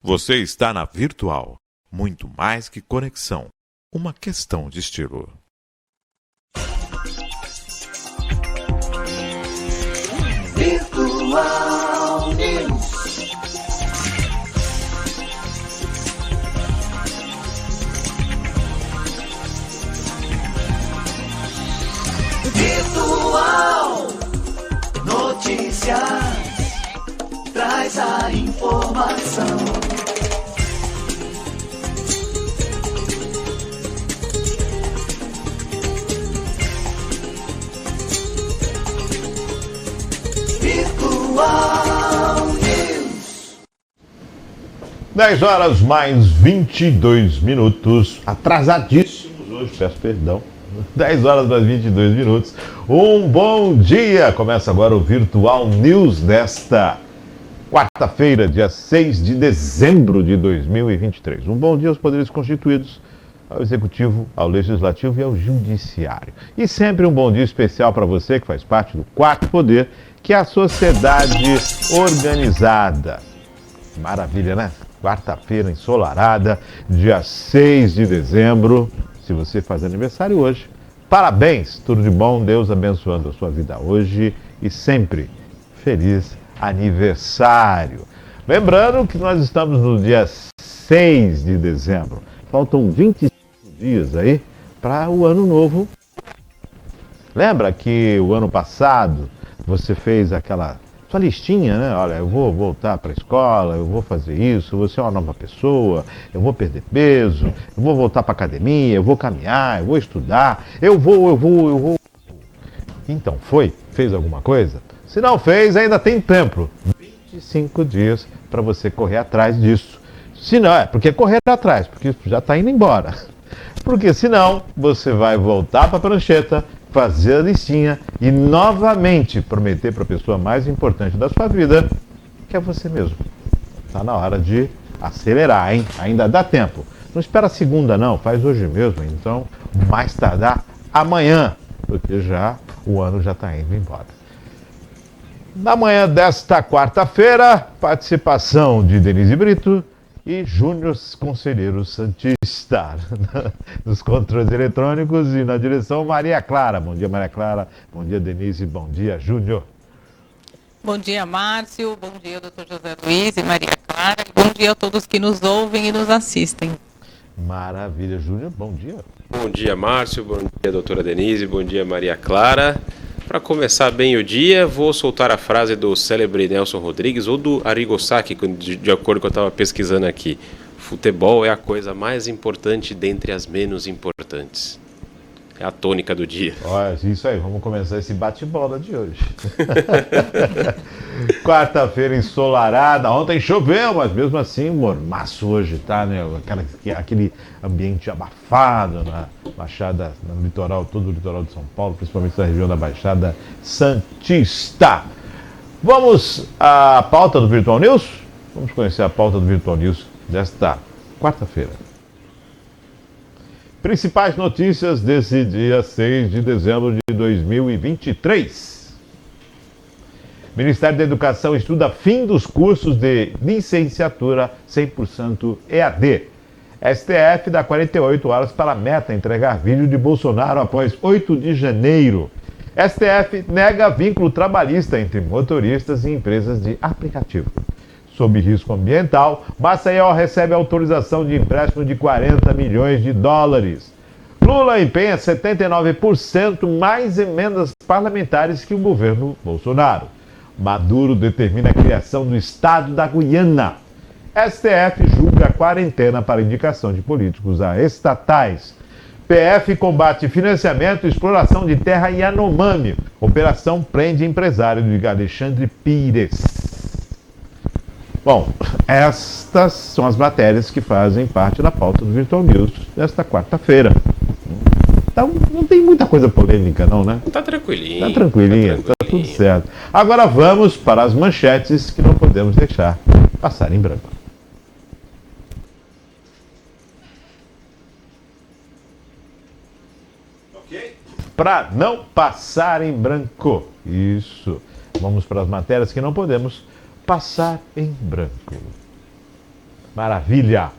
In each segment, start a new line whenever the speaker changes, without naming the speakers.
Você está na Virtual. Muito mais que conexão. Uma questão de estilo.
Virtual News. Virtual Notícias. Traz a informação. Virtual News.
10 horas mais 22 minutos. Atrasadíssimos hoje, peço perdão. 10 horas mais 22 minutos. Um bom dia! Começa agora o Virtual News desta quarta-feira, dia 6 de dezembro de 2023. Um bom dia aos poderes constituídos, ao Executivo, ao Legislativo e ao Judiciário. E sempre um bom dia especial para você que faz parte do quarto poder, que é a sociedade organizada. Maravilha, né? Quarta-feira ensolarada, dia 6 de dezembro. Se você faz aniversário hoje, parabéns, tudo de bom, Deus abençoando a sua vida hoje e sempre. Feliz aniversário. Lembrando que nós estamos no dia 6 de dezembro. Faltam 25 dias aí para o ano novo. Lembra que o ano passado você fez aquela sua listinha, né? Olha, eu vou voltar para a escola, eu vou fazer isso, eu vou ser uma nova pessoa, eu vou perder peso, eu vou voltar para a academia, eu vou caminhar, eu vou estudar, eu vou. Então, fez alguma coisa? Se não fez, ainda tem tempo. 25 dias para você correr atrás disso. Se não, porque correr atrás, porque já está indo embora. Porque senão, você vai voltar para a prancheta, fazer a listinha e novamente prometer para a pessoa mais importante da sua vida, que é você mesmo. Está na hora de acelerar, hein? Ainda dá tempo. Não espera segunda não, faz hoje mesmo, então mais tardar amanhã, porque já o ano já está indo embora. Na manhã desta quarta-feira, participação de Denise Brito e Júnior Conselheiro Santista nos controles eletrônicos e na direção Maria Clara. Bom dia, Maria Clara. Bom dia, Denise. Bom dia, Júnior.
Bom dia, Márcio. Bom dia, doutor José Luiz e Maria Clara. Bom dia a todos que nos ouvem e nos assistem.
Maravilha, Júnior. Bom dia.
Bom dia, Márcio. Bom dia, doutora Denise. Bom dia, Maria Clara. Para começar bem o dia, vou soltar a frase do célebre Nelson Rodrigues ou do Arrigo Sacchi, de acordo com o que eu estava pesquisando aqui. Futebol é a coisa mais importante dentre as menos importantes. É a tônica do dia.
Olha, isso aí, vamos começar esse bate-bola de hoje. Quarta-feira ensolarada, ontem choveu, mas mesmo assim, mormaço hoje, tá, né? Aquele ambiente abafado na Baixada, no litoral, todo o litoral de São Paulo, principalmente na região da Baixada Santista. Vamos à pauta do Virtual News? Vamos conhecer a pauta do Virtual News desta quarta-feira. Principais notícias desse dia 6 de dezembro de 2023. Ministério da Educação estuda fim dos cursos de licenciatura 100% EAD. STF dá 48 horas para a Meta entregar vídeo de Bolsonaro após 8 de janeiro. STF nega vínculo trabalhista entre motoristas e empresas de aplicativo. Sob risco ambiental, Maceió recebe autorização de empréstimo de 40 milhões de dólares. Lula empenha 79% mais emendas parlamentares que o governo Bolsonaro. Maduro determina a criação do Estado da Guiana. STF julga a quarentena para indicação de políticos a estatais. PF combate financiamento e exploração de terra em Yanomami. Operação prende empresário de Alexandre Pires. Bom, estas são as matérias que fazem parte da pauta do Virtual News desta quarta-feira. Então, não tem muita coisa polêmica não, né?
Tá tranquilinho.
Tá tranquilinho, tá tudo certo. Agora vamos para as manchetes que não podemos deixar passar em branco. Ok? Para não passar em branco. Isso. Vamos para as matérias que não podemos passar em branco. Maravilha!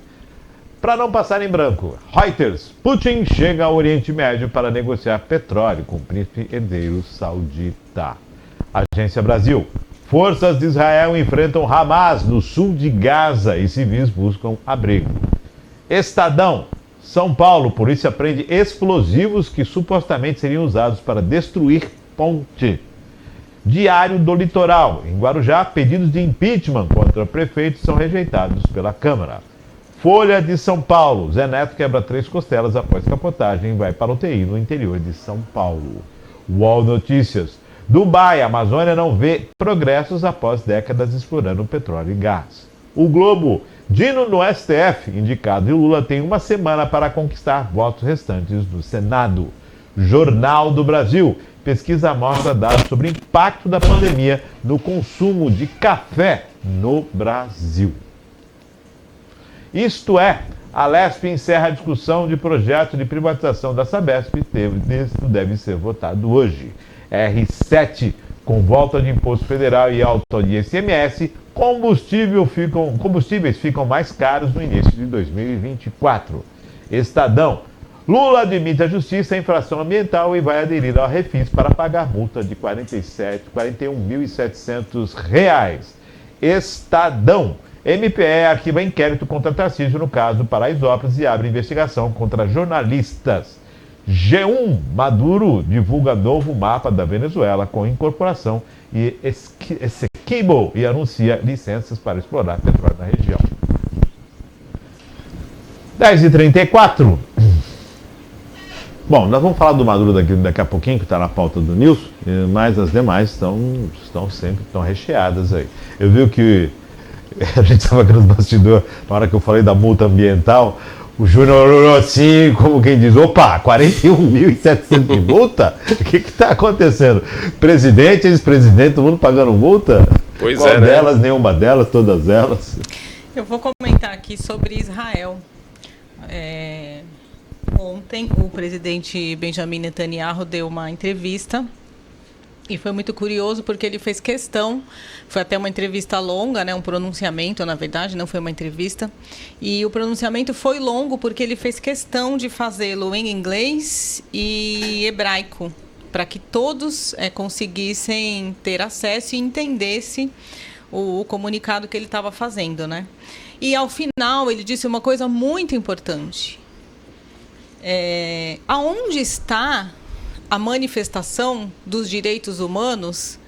Para não passar em branco, Reuters, Putin chega ao Oriente Médio para negociar petróleo com o príncipe herdeiro saudita. Agência Brasil, forças de Israel enfrentam Hamas no sul de Gaza e civis buscam abrigo. Estadão, São Paulo, polícia prende explosivos que supostamente seriam usados para destruir ponte. Diário do Litoral, em Guarujá, pedidos de impeachment contra prefeitos são rejeitados pela Câmara. Folha de São Paulo, Zé Neto quebra 3 costelas após capotagem e vai para UTI no interior de São Paulo. UOL Notícias, Dubai, a Amazônia não vê progressos após décadas explorando petróleo e gás. O Globo, Dino no STF, indicado e Lula tem uma semana para conquistar votos restantes do Senado. Jornal do Brasil, pesquisa mostra dados sobre o impacto da pandemia no consumo de café no Brasil. Isto é, a Lesp encerra a discussão de projeto de privatização da Sabesp e deve ser votado hoje. R7, com volta de imposto federal e alta de ICMS, combustíveis ficam mais caros no início de 2024. Estadão, Lula admite à justiça a infração ambiental e vai aderir ao Refis para pagar multa de R$ 41.700. Estadão, MPE arquiva inquérito contra Tarcísio no caso Paraisópolis e abre investigação contra jornalistas. G1, Maduro divulga novo mapa da Venezuela com incorporação e Essequibo e anuncia licenças para explorar petróleo na região. 10h34. Bom, nós vamos falar do Maduro daqui a pouquinho, que está na pauta do News, mas as demais estão recheadas aí. Eu vi que a gente estava aqui no bastidor, na hora que eu falei da multa ambiental, o Júnior olhou assim, como quem diz, opa, 41.700 de multa? O que está acontecendo? Presidente, ex-presidente, todo mundo pagando multa?
Pois
Qual
é, né?
delas, nenhuma delas, todas elas?
Eu vou comentar aqui sobre Israel. Ontem, o presidente Benjamin Netanyahu deu uma entrevista e foi muito curioso porque ele fez questão, foi até uma entrevista longa, né, um pronunciamento, na verdade, não foi uma entrevista, e o pronunciamento foi longo porque ele fez questão de fazê-lo em inglês e hebraico, para que todos conseguissem ter acesso e entendessem o comunicado que ele estava fazendo, né? E ao final ele disse uma coisa muito importante. Aonde está a manifestação dos direitos humanos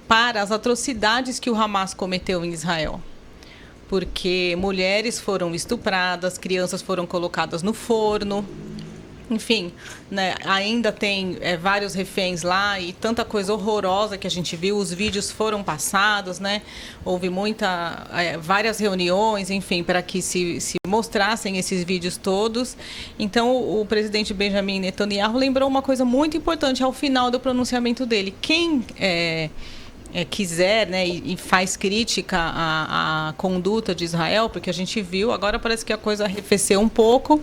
para as atrocidades que o Hamas cometeu em Israel? Porque mulheres foram estupradas, crianças foram colocadas no forno, enfim, né, ainda tem vários reféns lá e tanta coisa horrorosa que a gente viu, os vídeos foram passados, né? Houve várias reuniões, enfim, para que se mostrassem esses vídeos todos. Então, o presidente Benjamin Netanyahu lembrou uma coisa muito importante ao final do pronunciamento dele. Quem quiser, né, e faz crítica à conduta de Israel, porque a gente viu, agora parece que a coisa arrefeceu um pouco,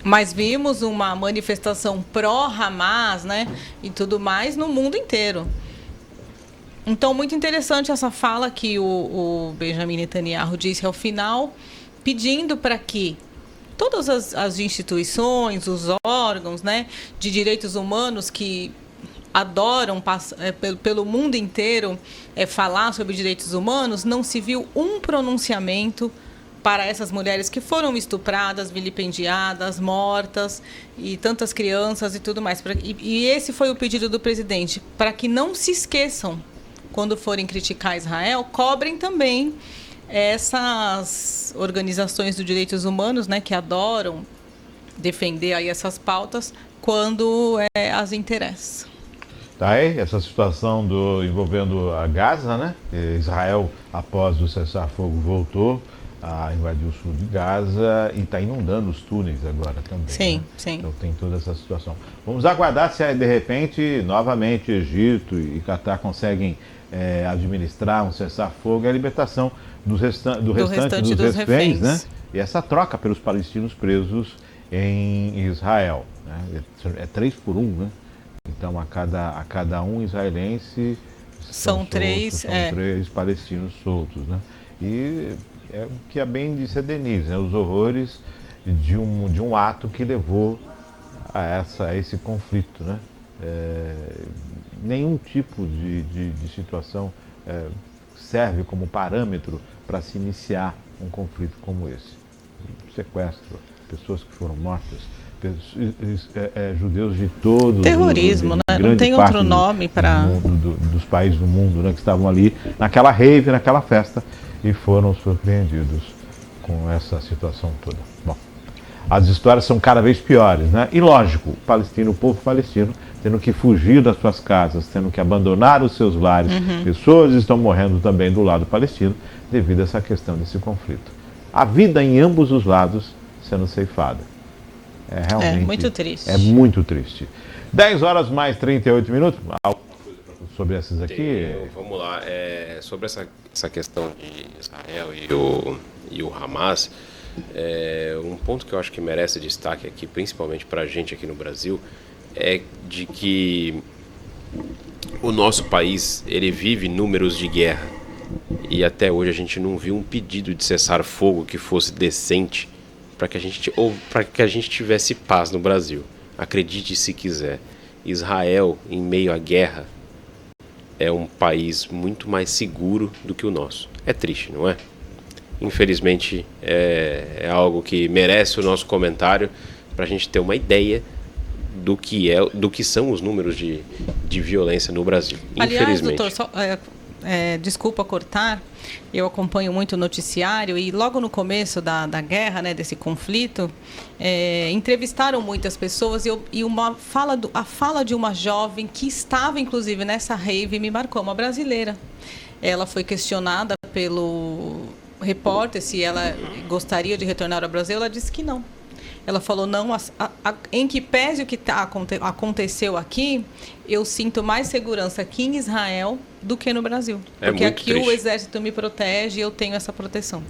mas vimos uma manifestação pró-Hamas, né, e tudo mais no mundo inteiro. Então, muito interessante essa fala que o Benjamin Netanyahu disse ao final, pedindo para que todas as instituições, os órgãos, né, de direitos humanos que adoram pelo mundo inteiro falar sobre direitos humanos, não se viu um pronunciamento para essas mulheres que foram estupradas, vilipendiadas, mortas, e tantas crianças e tudo mais. E esse foi o pedido do presidente, para que não se esqueçam, quando forem criticar Israel, cobrem também essas organizações de direitos humanos, né, que adoram defender aí essas pautas, quando as interessa.
Tá aí, essa situação envolvendo a Gaza, né? Israel, após o cessar-fogo, voltou a invadir o sul de Gaza e está inundando os túneis agora também.
Sim,
né?
sim.
Então tem toda essa situação. Vamos aguardar se de repente, novamente, Egito e Catar conseguem administrar um cessar-fogo e a libertação do restante dos reféns, né? E essa troca pelos palestinos presos em Israel. Né? É 3 por 1, né? Então a cada um israelense
são três
três palestinos soltos, né? E é o que bem disse a Denise, né? Os horrores de um ato que levou a esse conflito, né? Nenhum tipo de situação serve como parâmetro para se iniciar um conflito como esse. Sequestro, pessoas que foram mortas, judeus de todos
terrorismo, né? Não tem outro nome para
dos países do mundo, né, que estavam ali naquela rave, naquela festa e foram surpreendidos com essa situação toda. Bom, as histórias são cada vez piores, né? E lógico, o povo palestino tendo que fugir das suas casas, tendo que abandonar os seus lares. Pessoas estão morrendo também do lado palestino devido a essa questão desse conflito. A vida em ambos os lados sendo ceifada. Realmente
muito triste.
É muito triste. 10 horas mais 38 minutos. Alguma coisa sobre essas aqui?
Vamos lá. Sobre essa questão de Israel e o Hamas, um ponto que eu acho que merece destaque aqui, principalmente para a gente aqui no Brasil, é de que o nosso país ele vive números de guerra. E até hoje a gente não viu um pedido de cessar fogo que fosse decente para que a gente tivesse paz no Brasil. Acredite se quiser, Israel, em meio à guerra, é um país muito mais seguro do que o nosso. É triste, não é? Infelizmente, é algo que merece o nosso comentário para a gente ter uma ideia do que são os números de violência no Brasil.
Aliás, doutor, desculpa cortar, eu acompanho muito o noticiário e logo no começo da guerra, né, desse conflito, entrevistaram muitas pessoas e a fala de uma jovem que estava inclusive nessa rave me marcou, uma brasileira. Ela foi questionada pelo repórter se ela gostaria de retornar ao Brasil, ela disse que não. Ela falou, não, em que pese o que aconteceu aqui, eu sinto mais segurança aqui em Israel do que no Brasil. Porque aqui triste. O exército me protege e eu tenho essa proteção.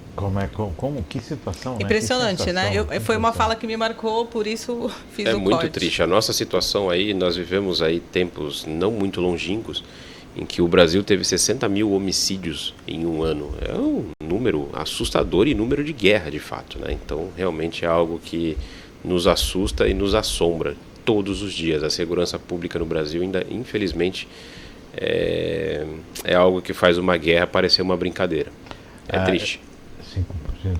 Que situação,
impressionante, né? Foi uma fala que me marcou, por isso fiz o corte.
É muito triste. A nossa situação aí, nós vivemos aí tempos não muito longínquos, em que o Brasil teve 60 mil homicídios em um ano. É um número assustador e número de guerra, de fato, né? Então, realmente é algo que nos assusta e nos assombra todos os dias. A segurança pública no Brasil ainda, infelizmente, é algo que faz uma guerra parecer uma brincadeira. Triste.
Sim,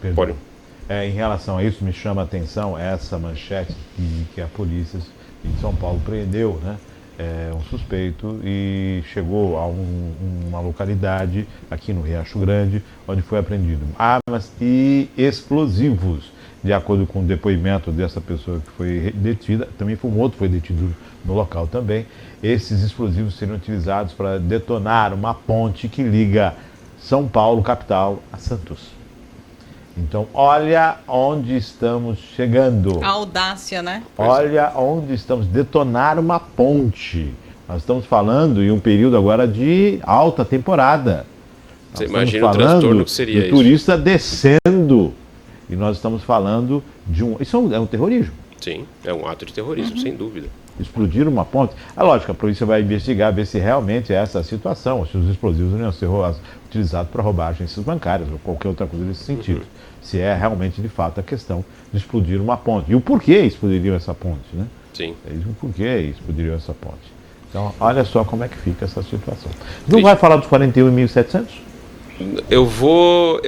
perdão.
Pode.
Em relação a isso, me chama a atenção essa manchete que a polícia de São Paulo prendeu, né? Um suspeito e chegou a uma localidade aqui no Riacho Grande, onde foi apreendido armas e explosivos. De acordo com o depoimento dessa pessoa que foi detida, também foi um outro que foi detido no local também. Esses explosivos seriam utilizados para detonar uma ponte que liga São Paulo, capital, a Santos. Então, olha onde estamos chegando.
A audácia, né?
Olha onde estamos. Detonar uma ponte. Nós estamos falando em um período agora de alta temporada.
Você imagina o transtorno que seria isso.
Turista descendo. E nós estamos falando de isso é um terrorismo.
Sim, é um ato de terrorismo, sem dúvida.
Explodir uma ponte. Lógico, a polícia vai investigar, ver se realmente é essa a situação, se os explosivos não iam ser utilizados para roubar agências bancárias ou qualquer outra coisa nesse sentido. Se é realmente, de fato, a questão de explodir uma ponte. E o porquê explodiriam essa ponte, né?
Sim.
O porquê explodiriam essa ponte. Então, olha só como é que fica essa situação. Não vai falar dos 41.700?
Eu vou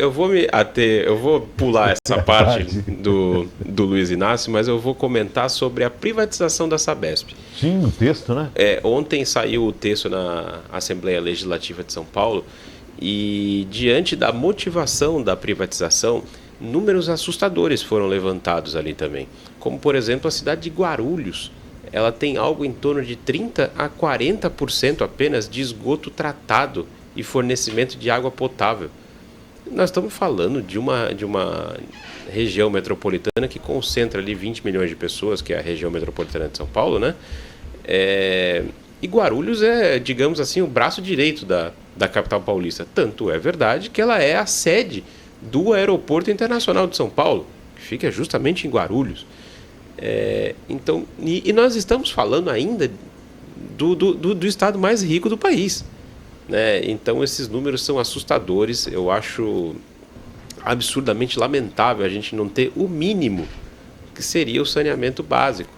pular essa parte do Luiz Inácio, mas eu vou comentar sobre a privatização da Sabesp.
Sim, o texto, né?
Ontem saiu o texto na Assembleia Legislativa de São Paulo e, diante da motivação da privatização, números assustadores foram levantados ali também. Como, por exemplo, a cidade de Guarulhos. Ela tem algo em torno de 30% a 40% apenas de esgoto tratado e fornecimento de água potável. Nós estamos falando de uma região metropolitana que concentra ali 20 milhões de pessoas, que é a região metropolitana de São Paulo, né? E Guarulhos é, digamos assim, o braço direito da capital paulista. Tanto é verdade que ela é a sede do Aeroporto Internacional de São Paulo, que fica justamente em Guarulhos. Então, nós estamos falando ainda do estado mais rico do país. Né? Então esses números são assustadores. Eu acho absurdamente lamentável a gente não ter o mínimo que seria o saneamento básico.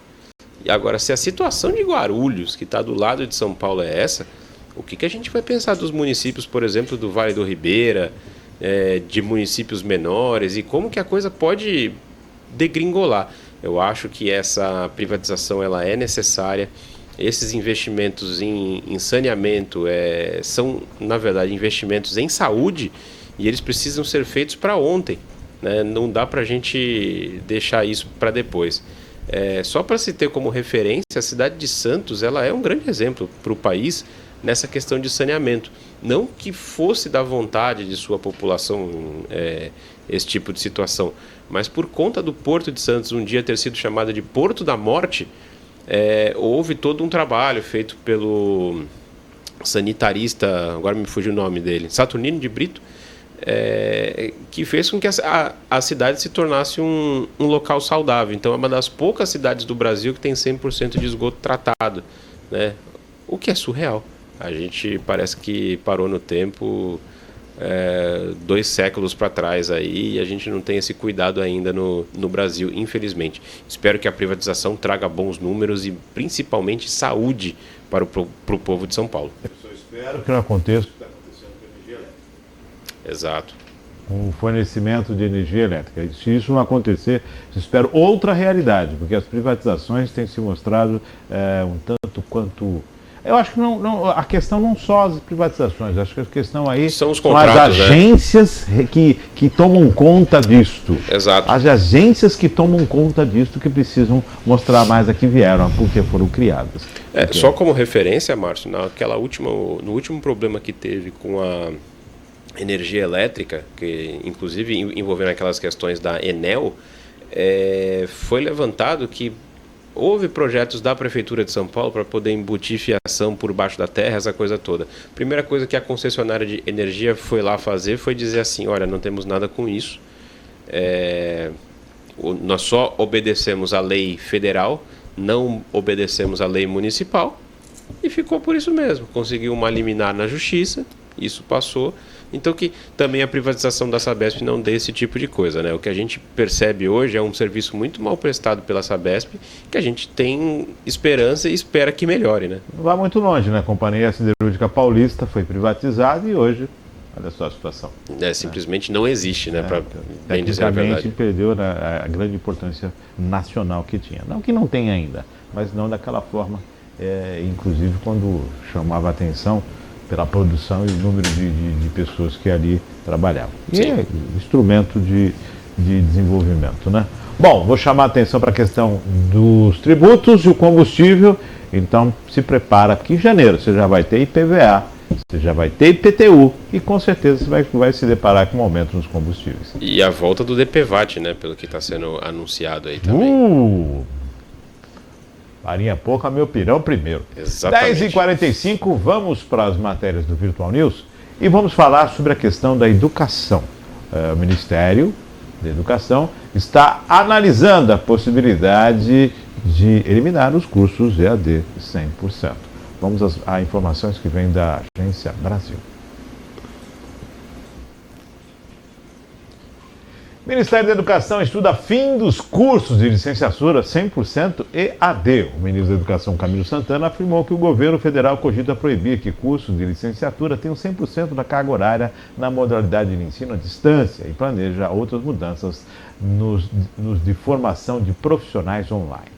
E agora, se a situação de Guarulhos, que está do lado de São Paulo, é essa, o que a gente vai pensar dos municípios, por exemplo, do Vale do Ribeira, de municípios menores, e como que a coisa pode degringolar? Eu acho que essa privatização ela é necessária. Esses investimentos em saneamento são, na verdade, investimentos em saúde, e eles precisam ser feitos para ontem, né? Não dá para a gente deixar isso para depois. Só para se ter como referência, a cidade de Santos ela é um grande exemplo para o país nessa questão de saneamento. Não que fosse da vontade de sua população esse tipo de situação, mas por conta do Porto de Santos um dia ter sido chamado de Porto da Morte, houve todo um trabalho feito pelo sanitarista, agora me fugiu o nome dele, Saturnino de Brito, que fez com que a cidade se tornasse um local saudável. Então é uma das poucas cidades do Brasil que tem 100% de esgoto tratado, né? O que é surreal. A gente parece que parou no tempo 2 séculos para trás aí, e a gente não tem esse cuidado ainda no Brasil, infelizmente. Espero que a privatização traga bons números e principalmente saúde para o povo de São Paulo.
Eu só espero que não aconteça o que está acontecendo com a energia elétrica.
Exato.
Com o fornecimento de energia elétrica. Se isso não acontecer, eu espero outra realidade, porque as privatizações têm se mostrado um tanto quanto... Eu acho que a questão não só as privatizações, acho que a questão aí
são os
contratos, as agências, né, que tomam conta disto.
Exato.
As agências que tomam conta disto que precisam mostrar mais a que vieram, porque foram criadas.
Só como referência, Márcio, no último problema que teve com a energia elétrica, que inclusive envolvendo aquelas questões da Enel, foi levantado que houve projetos da Prefeitura de São Paulo para poder embutir fiação por baixo da terra, essa coisa toda. Primeira coisa que a concessionária de energia foi lá fazer foi dizer assim, olha, não temos nada com isso, nós só obedecemos à lei federal, não obedecemos à lei municipal, e ficou por isso mesmo. Conseguiu uma liminar na justiça, isso passou. Então que também a privatização da Sabesp não dê esse tipo de coisa, né? O que a gente percebe hoje é um serviço muito mal prestado pela Sabesp, que a gente tem esperança e espera que melhore, né?
Não vai muito longe, né? A Companhia Siderúrgica Paulista foi privatizada e hoje, olha só a situação.
Simplesmente não existe, né? Para bem dizer a verdade.
Tecnicamente perdeu a grande importância nacional que tinha. Não que não tenha ainda, mas não daquela forma, inclusive quando chamava a atenção pela produção e o número de pessoas que ali trabalhavam. E é instrumento de desenvolvimento, né? Bom, vou chamar a atenção para a questão dos tributos e o combustível. Então, se prepara, porque em janeiro você já vai ter IPVA, você já vai ter IPTU e com certeza você vai se deparar com um aumento nos combustíveis.
E a volta do DPVAT, né? Pelo que está sendo anunciado aí também.
Farinha pouca, meu pirão primeiro.
Exatamente.
10h45, vamos para as matérias do Virtual News e vamos falar sobre a questão da educação. O Ministério da Educação está analisando a possibilidade de eliminar os cursos EAD 100%. Vamos às informações que vêm da Agência Brasil. O Ministério da Educação estuda fim dos cursos de licenciatura 100% EAD. O ministro da Educação, Camilo Santana, afirmou que o governo federal cogita proibir que cursos de licenciatura tenham 100% da carga horária na modalidade de ensino à distância e planeja outras mudanças nos de formação de profissionais online.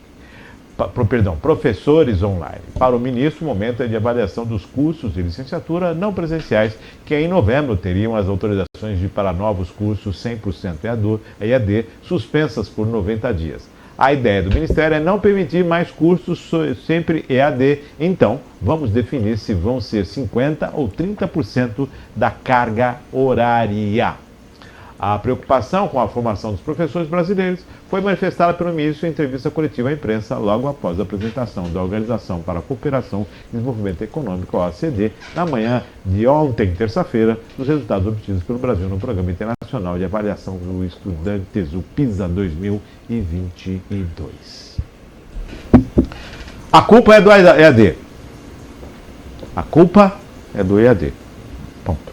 Professores online. Para o ministro, o momento é de avaliação dos cursos de licenciatura não presenciais, que em novembro teriam as autorizações para novos cursos 100% EAD suspensas por 90 dias. A ideia do Ministério é não permitir mais cursos sempre EAD, então vamos definir se vão ser 50% ou 30% da carga horária. A preocupação com a formação dos professores brasileiros foi manifestada pelo ministro em entrevista coletiva à imprensa logo após a apresentação da Organização para a Cooperação e Desenvolvimento Econômico, OCDE, na manhã de ontem, terça-feira, dos resultados obtidos pelo Brasil no Programa Internacional de Avaliação do Estudantes, o PISA 2022. A culpa é do EAD. A culpa é do EAD. Ponto.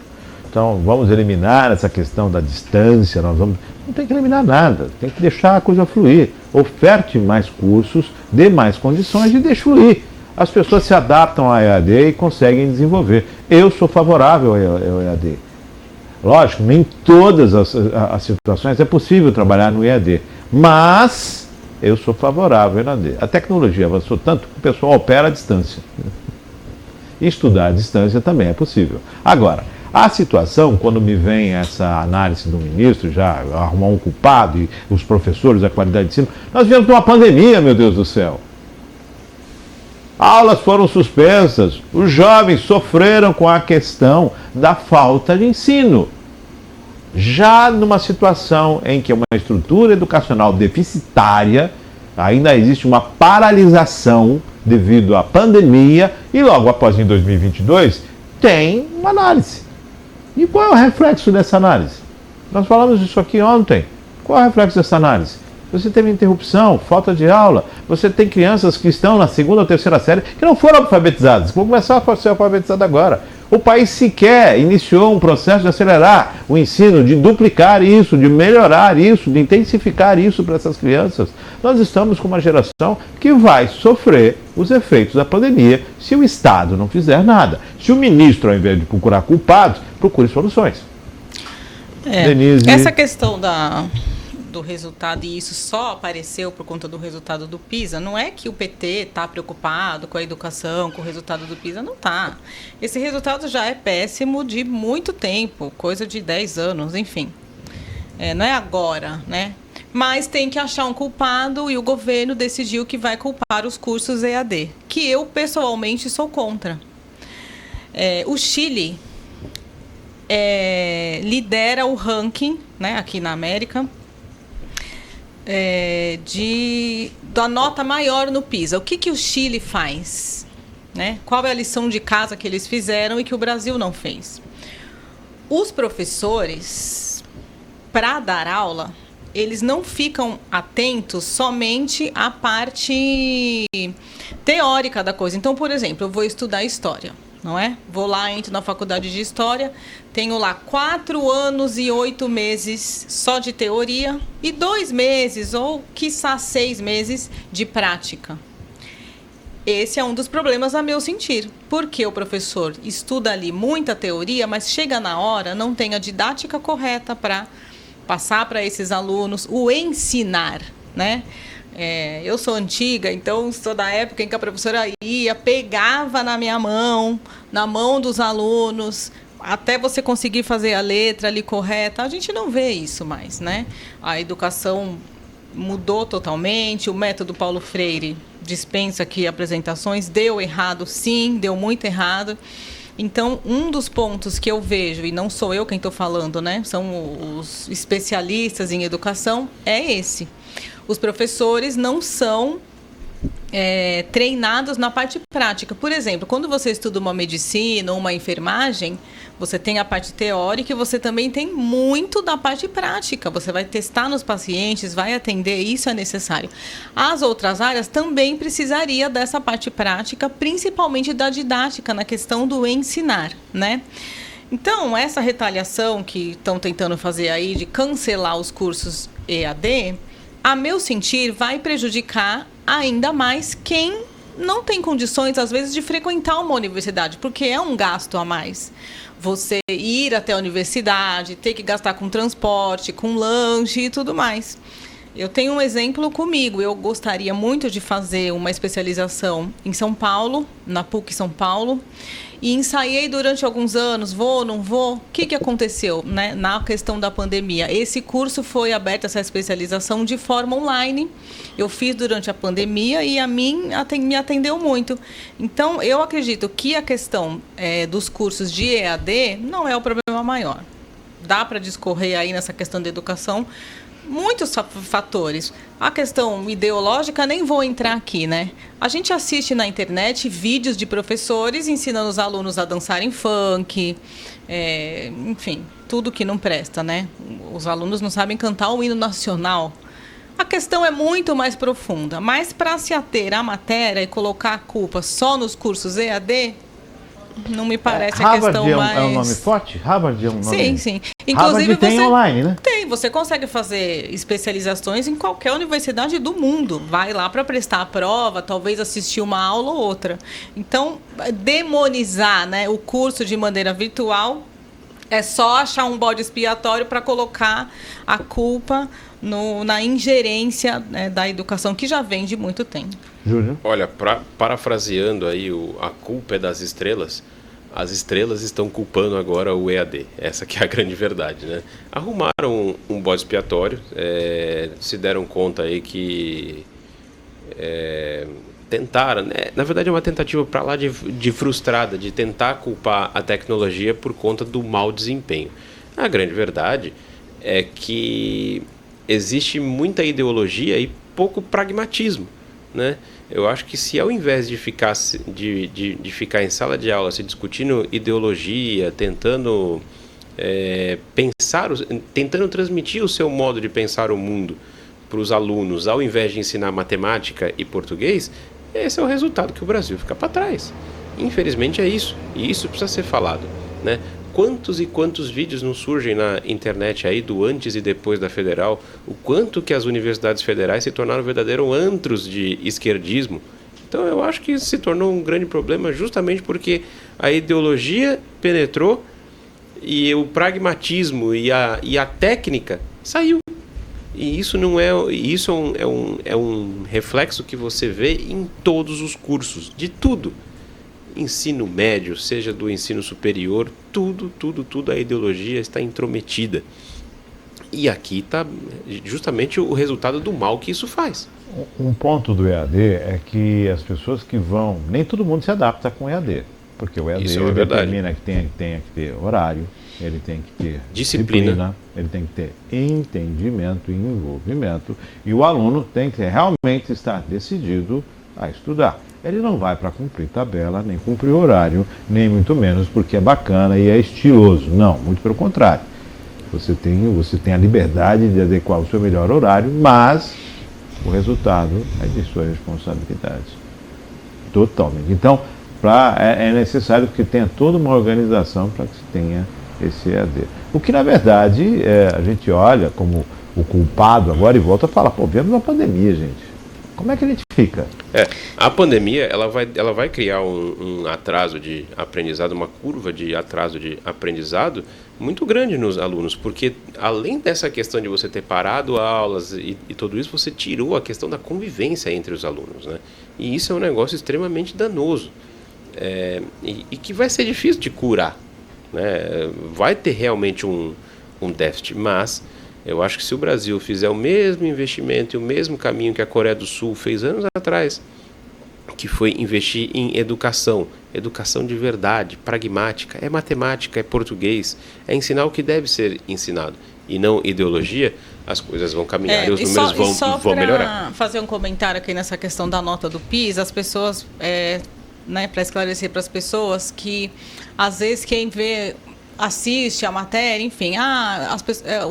Então vamos eliminar essa questão da distância, não tem que eliminar nada, tem que deixar a coisa fluir. Oferte mais cursos, dê mais condições e deixe fluir. As pessoas se adaptam à EAD e conseguem desenvolver. Eu sou favorável ao EAD. Lógico, nem todas as situações é possível trabalhar no EAD, mas eu sou favorável ao EAD. A tecnologia avançou tanto que o pessoal opera à distância. E estudar à distância também é possível. Agora, a situação, quando me vem essa análise do ministro, já arrumar um culpado e os professores, a qualidade de ensino, nós viemos de uma pandemia, meu Deus do céu. Aulas foram suspensas, os jovens sofreram com a questão da falta de ensino. Já numa situação em que uma estrutura educacional deficitária, ainda existe uma paralisação devido à pandemia e logo após em 2022 tem uma análise. E qual é o reflexo dessa análise? Nós falamos disso aqui ontem. Qual é o reflexo dessa análise? Você teve interrupção, falta de aula, você tem crianças que estão na segunda ou terceira série que não foram alfabetizadas, que vão começar a ser alfabetizadas agora. O país sequer iniciou um processo de acelerar o ensino, de duplicar isso, de melhorar isso, de intensificar isso para essas crianças. Nós estamos com uma geração que vai sofrer os efeitos da pandemia se o Estado não fizer nada. Se o ministro, ao invés de procurar culpados, procure soluções.
Denise... Essa questão do resultado, e isso só apareceu por conta do resultado do PISA, não é que o PT está preocupado com a educação, com o resultado do PISA, não está. Esse resultado já é péssimo de muito tempo, coisa de 10 anos, enfim. Não é agora, né? Mas tem que achar um culpado e o governo decidiu que vai culpar os cursos EAD, que eu pessoalmente sou contra. O Chile lidera o ranking, né, aqui na América, da nota maior no PISA. O que o Chile faz? Né? Qual é a lição de casa que eles fizeram e que o Brasil não fez? Os professores, para dar aula, eles não ficam atentos somente à parte teórica da coisa. Então, por exemplo, eu vou estudar história, não é? Vou lá, entro na faculdade de História, tenho lá 4 anos e 8 meses só de teoria e 2 meses, ou quiçá 6 meses, de prática. Esse é um dos problemas, a meu sentir, porque o professor estuda ali muita teoria, mas chega na hora, não tem a didática correta para passar para esses alunos, o ensinar, né? Eu sou antiga, então sou da época em que a professora ia, pegava na minha mão, na mão dos alunos, até você conseguir fazer a letra ali correta. A gente não vê isso mais, né? A educação mudou totalmente, o método Paulo Freire dispensa aqui apresentações, deu errado sim, deu muito errado. Então, um dos pontos que eu vejo, e não sou eu quem estou falando, né? São os especialistas em educação, é esse. Os professores não são treinados na parte prática. Por exemplo, quando você estuda uma medicina ou uma enfermagem, você tem a parte teórica e você também tem muito da parte prática. Você vai testar nos pacientes, vai atender, isso é necessário. As outras áreas também precisaria dessa parte prática, principalmente da didática, na questão do ensinar, né? Então, essa retaliação que estão tentando fazer aí de cancelar os cursos EAD, a meu sentir, vai prejudicar ainda mais quem não tem condições, às vezes, de frequentar uma universidade, porque é um gasto a mais. Você ir até a universidade, ter que gastar com transporte, com lanche e tudo mais. Eu tenho um exemplo comigo. Eu gostaria muito de fazer uma especialização em São Paulo, na PUC São Paulo, e ensaiei durante alguns anos, vou, não vou. O que aconteceu, né, na questão da pandemia? Esse curso foi aberto, essa especialização, de forma online. Eu fiz durante a pandemia e a mim me atendeu muito. Então, eu acredito que a questão dos cursos de EAD não é o problema maior. Dá para discorrer aí nessa questão da educação muitos fatores. A questão ideológica, nem vou entrar aqui, né? A gente assiste na internet vídeos de professores ensinando os alunos a dançarem funk, enfim, tudo que não presta, né? Os alunos não sabem cantar o hino nacional. A questão é muito mais profunda, mas para se ater à matéria e colocar a culpa só nos cursos EAD, não me parece a
Harvard
questão mais...
é um nome forte? Harvard é um nome...
Sim.
Inclusive Harvard tem online, né?
Você consegue fazer especializações em qualquer universidade do mundo. Vai lá para prestar a prova, talvez assistir uma aula ou outra. Então, demonizar, né, o curso de maneira virtual é só achar um bode expiatório para colocar a culpa na ingerência, né, da educação, que já vem de muito tempo.
Júlio?
Olha, parafraseando aí a culpa é das estrelas, as estrelas estão culpando agora o EAD. Essa que é a grande verdade, né? Arrumaram um bode expiatório, se deram conta aí que tentaram, né? Na verdade é uma tentativa para lá de frustrada, de tentar culpar a tecnologia por conta do mau desempenho. A grande verdade é que existe muita ideologia e pouco pragmatismo, né? Eu acho que se ao invés de ficar em sala de aula se discutindo ideologia, tentando tentando transmitir o seu modo de pensar o mundo para os alunos, ao invés de ensinar matemática e português, esse é o resultado, que o Brasil fica para trás. Infelizmente é isso, e isso precisa ser falado, né? Quantos e quantos vídeos não surgem na internet aí do antes e depois da federal, o quanto que as universidades federais se tornaram verdadeiros antros de esquerdismo. Então eu acho que se tornou um grande problema justamente porque a ideologia penetrou e o pragmatismo e a técnica saiu. E isso não é, é um reflexo que você vê em todos os cursos, de tudo. Ensino médio, seja do ensino superior, tudo, a ideologia está intrometida. E aqui está justamente o resultado do mal que isso faz.
Um ponto do EAD é que as pessoas que vão... Nem todo mundo se adapta com o EAD, porque o EAD determina que tem que ter horário, ele tem que ter disciplina, ele tem que ter entendimento e envolvimento, e o aluno tem que realmente estar decidido a estudar. Ele não vai para cumprir tabela, nem cumprir horário, nem muito menos porque é bacana e é estiloso. Não, muito pelo contrário. Você tem a liberdade de adequar o seu melhor horário, mas o resultado é de sua responsabilidade. Totalmente. Então, é necessário que tenha toda uma organização para que se tenha esse EAD. O que, na verdade, a gente olha como o culpado agora e volta a falar, vemos uma pandemia, gente. Como é que a gente fica?
A pandemia ela vai criar um atraso de aprendizado, uma curva de atraso de aprendizado muito grande nos alunos, porque além dessa questão de você ter parado aulas e tudo isso, você tirou a questão da convivência entre os alunos, né? E isso é um negócio extremamente danoso, e que vai ser difícil de curar, né? Vai ter realmente um déficit, mas eu acho que se o Brasil fizer o mesmo investimento e o mesmo caminho que a Coreia do Sul fez anos atrás, que foi investir em educação de verdade, pragmática, é matemática, é português, é ensinar o que deve ser ensinado e não ideologia, as coisas vão caminhar e os números vão melhorar.
Para fazer um comentário aqui nessa questão da nota do PISA, as pessoas, para esclarecer para as pessoas que às vezes quem vê... assiste a matéria, enfim,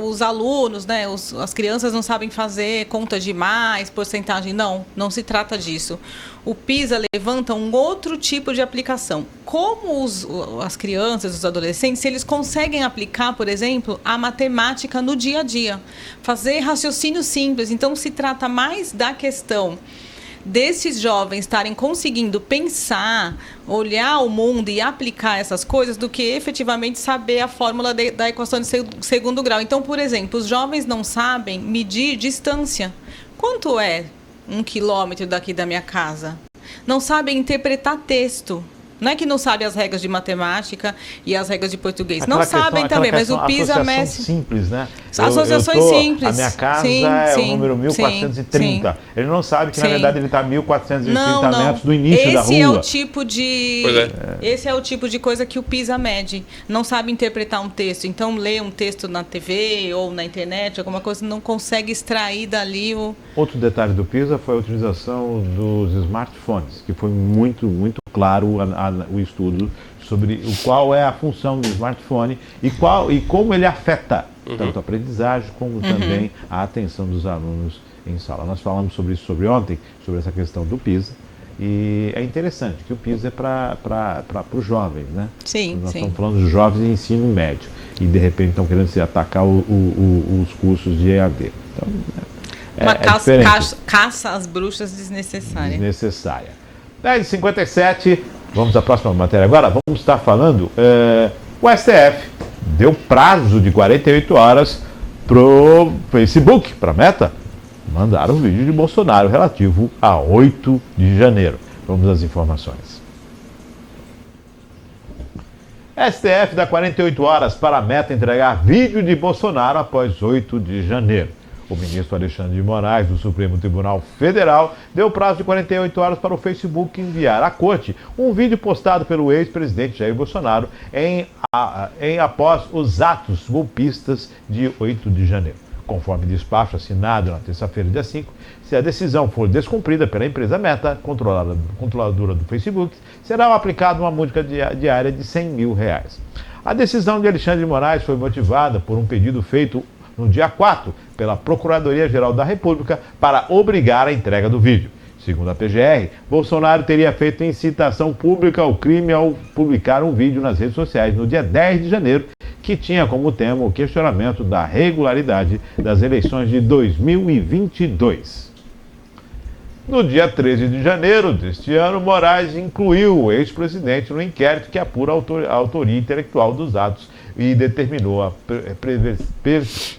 os alunos, né, as crianças não sabem fazer conta de mais, porcentagem. Não se trata disso. O PISA levanta um outro tipo de aplicação. Como as crianças, os adolescentes, se eles conseguem aplicar, por exemplo, a matemática no dia a dia, fazer raciocínio simples. Então, se trata mais da questão desses jovens estarem conseguindo pensar, olhar o mundo e aplicar essas coisas do que efetivamente saber a fórmula da equação de segundo grau. Então, por exemplo, os jovens não sabem medir distância. Quanto é 1 quilômetro daqui da minha casa? Não sabem interpretar texto. Não é que não sabem as regras de matemática e as regras de português. Não sabem também, mas o PISA mexe...
simples, né?
Associações simples.
A minha casa é o número 1430. Ele não sabe que, na verdade, ele está a 1430 metros do início da rua.
Esse é o tipo de coisa que o PISA mede. Não sabe interpretar um texto. Então, lê um texto na TV ou na internet, alguma coisa, não consegue extrair dali o...
Outro detalhe do PISA foi a utilização dos smartphones, que foi muito, muito claro o estudo sobre qual é a função do smartphone e como ele afeta tanto a aprendizagem como também a atenção dos alunos em sala. Nós falamos sobre isso ontem, sobre essa questão do PISA, E é interessante que o PIS é para os jovens, né?
Sim,
Nós
sim.
estamos falando dos jovens de ensino médio e de repente estão querendo se atacar os cursos de EAD. Então,
Uma
diferente.
caça às bruxas desnecessária.
Desnecessária. 10h57, vamos à próxima matéria agora. Vamos estar falando, o STF deu prazo de 48 horas pro Facebook, para a Meta, mandar um vídeo de Bolsonaro relativo a 8 de janeiro. Vamos às informações. STF dá 48 horas para a Meta entregar vídeo de Bolsonaro após 8 de janeiro. O ministro Alexandre de Moraes, do Supremo Tribunal Federal, deu prazo de 48 horas para o Facebook enviar à corte um vídeo postado pelo ex-presidente Jair Bolsonaro após os atos golpistas de 8 de janeiro. Conforme despacho assinado na terça-feira, dia 5, se a decisão for descumprida pela empresa Meta, controladora do Facebook, será aplicada uma multa diária de R$100 mil. A decisão de Alexandre de Moraes foi motivada por um pedido feito no dia 4 pela Procuradoria-Geral da República para obrigar a entrega do vídeo. Segundo a PGR, Bolsonaro teria feito incitação pública ao crime ao publicar um vídeo nas redes sociais no dia 10 de janeiro, que tinha como tema o questionamento da regularidade das eleições de 2022. No dia 13 de janeiro deste ano, Moraes incluiu o ex-presidente no inquérito que apura a autoria intelectual dos atos e determinou a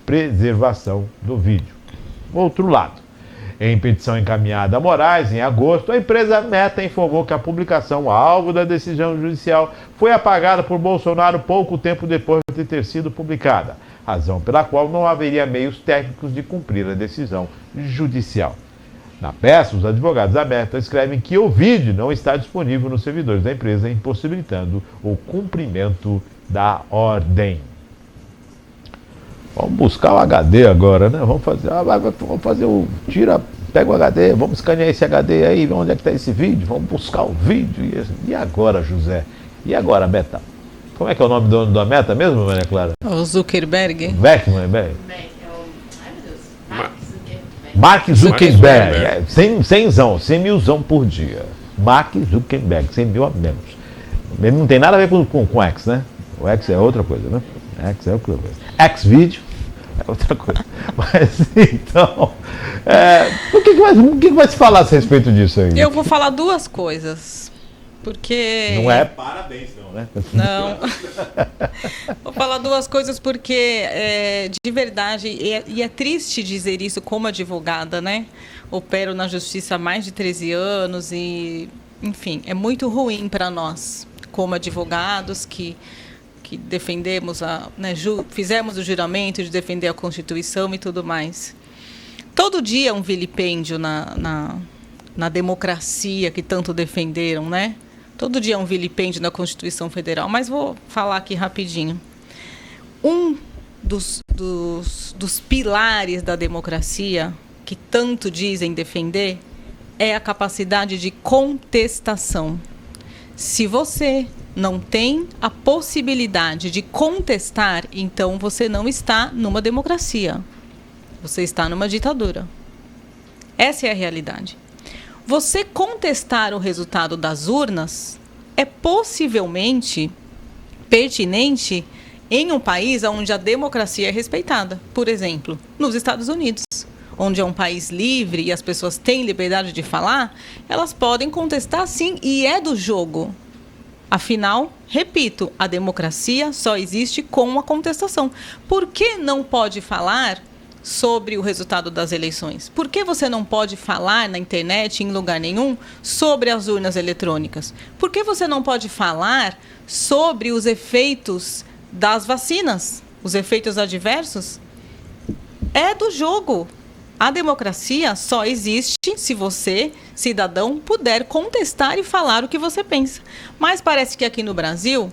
preservação do vídeo. Outro lado, em petição encaminhada a Moraes, em agosto, a empresa Meta informou que a publicação, alvo da decisão judicial, foi apagada por Bolsonaro pouco tempo depois de ter sido publicada, razão pela qual não haveria meios técnicos de cumprir a decisão judicial. Na peça, os advogados da Meta escrevem que o vídeo não está disponível nos servidores da empresa, impossibilitando o cumprimento da ordem. Vamos buscar o HD agora, né? Vamos fazer pega o HD, vamos escanear esse HD aí, onde é que está esse vídeo? Vamos buscar o vídeo. E agora, José? E agora, Meta? Como é que é o nome do dono da Meta mesmo, Maria Clara?
O Zuckerberg.
Beckman, Mark Zuckerberg, 100 milzão por dia. Mark Zuckerberg, 100 mil a menos. Ele não tem nada a ver com X, né? O X é outra coisa, né? X é outra coisa. X-Video é outra coisa. Mas então, o que vai se falar a respeito disso aí?
Eu vou falar duas coisas. Porque.
Não é parabéns, não, né?
Não. Vou falar duas coisas porque, de verdade, e é triste dizer isso como advogada, né? Opero na justiça há mais de 13 anos e, enfim, é muito ruim para nós, como advogados que defendemos, fizemos o juramento de defender a Constituição e tudo mais. Todo dia é um vilipêndio na democracia que tanto defenderam, né? Todo dia é um vilipêndio na Constituição Federal, mas vou falar aqui rapidinho. Um dos pilares da democracia, que tanto dizem defender, é a capacidade de contestação. Se você não tem a possibilidade de contestar, então você não está numa democracia. Você está numa ditadura. Essa é a realidade. Você contestar o resultado das urnas é possivelmente pertinente em um país onde a democracia é respeitada. Por exemplo, nos Estados Unidos, onde é um país livre e as pessoas têm liberdade de falar, elas podem contestar sim, e é do jogo. Afinal, repito, a democracia só existe com a contestação. Por que não pode falar sobre o resultado das eleições? Por que você não pode falar na internet, em lugar nenhum, sobre as urnas eletrônicas? Por que você não pode falar sobre os efeitos das vacinas, os efeitos adversos? É do jogo. A democracia só existe se você, cidadão, puder contestar e falar o que você pensa. Mas parece que aqui no Brasil,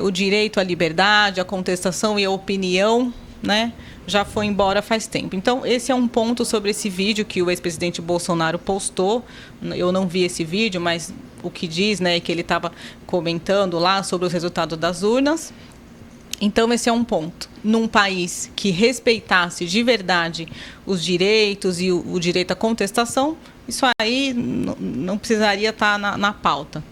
o direito à liberdade, a contestação e a opinião, né, já foi embora faz tempo. Então, esse é um ponto sobre esse vídeo que o ex-presidente Bolsonaro postou. Eu não vi esse vídeo, mas o que diz, né, é que ele estava comentando lá sobre os resultados das urnas. Então, esse é um ponto. Num país que respeitasse de verdade os direitos e o direito à contestação, isso aí não precisaria estar na pauta.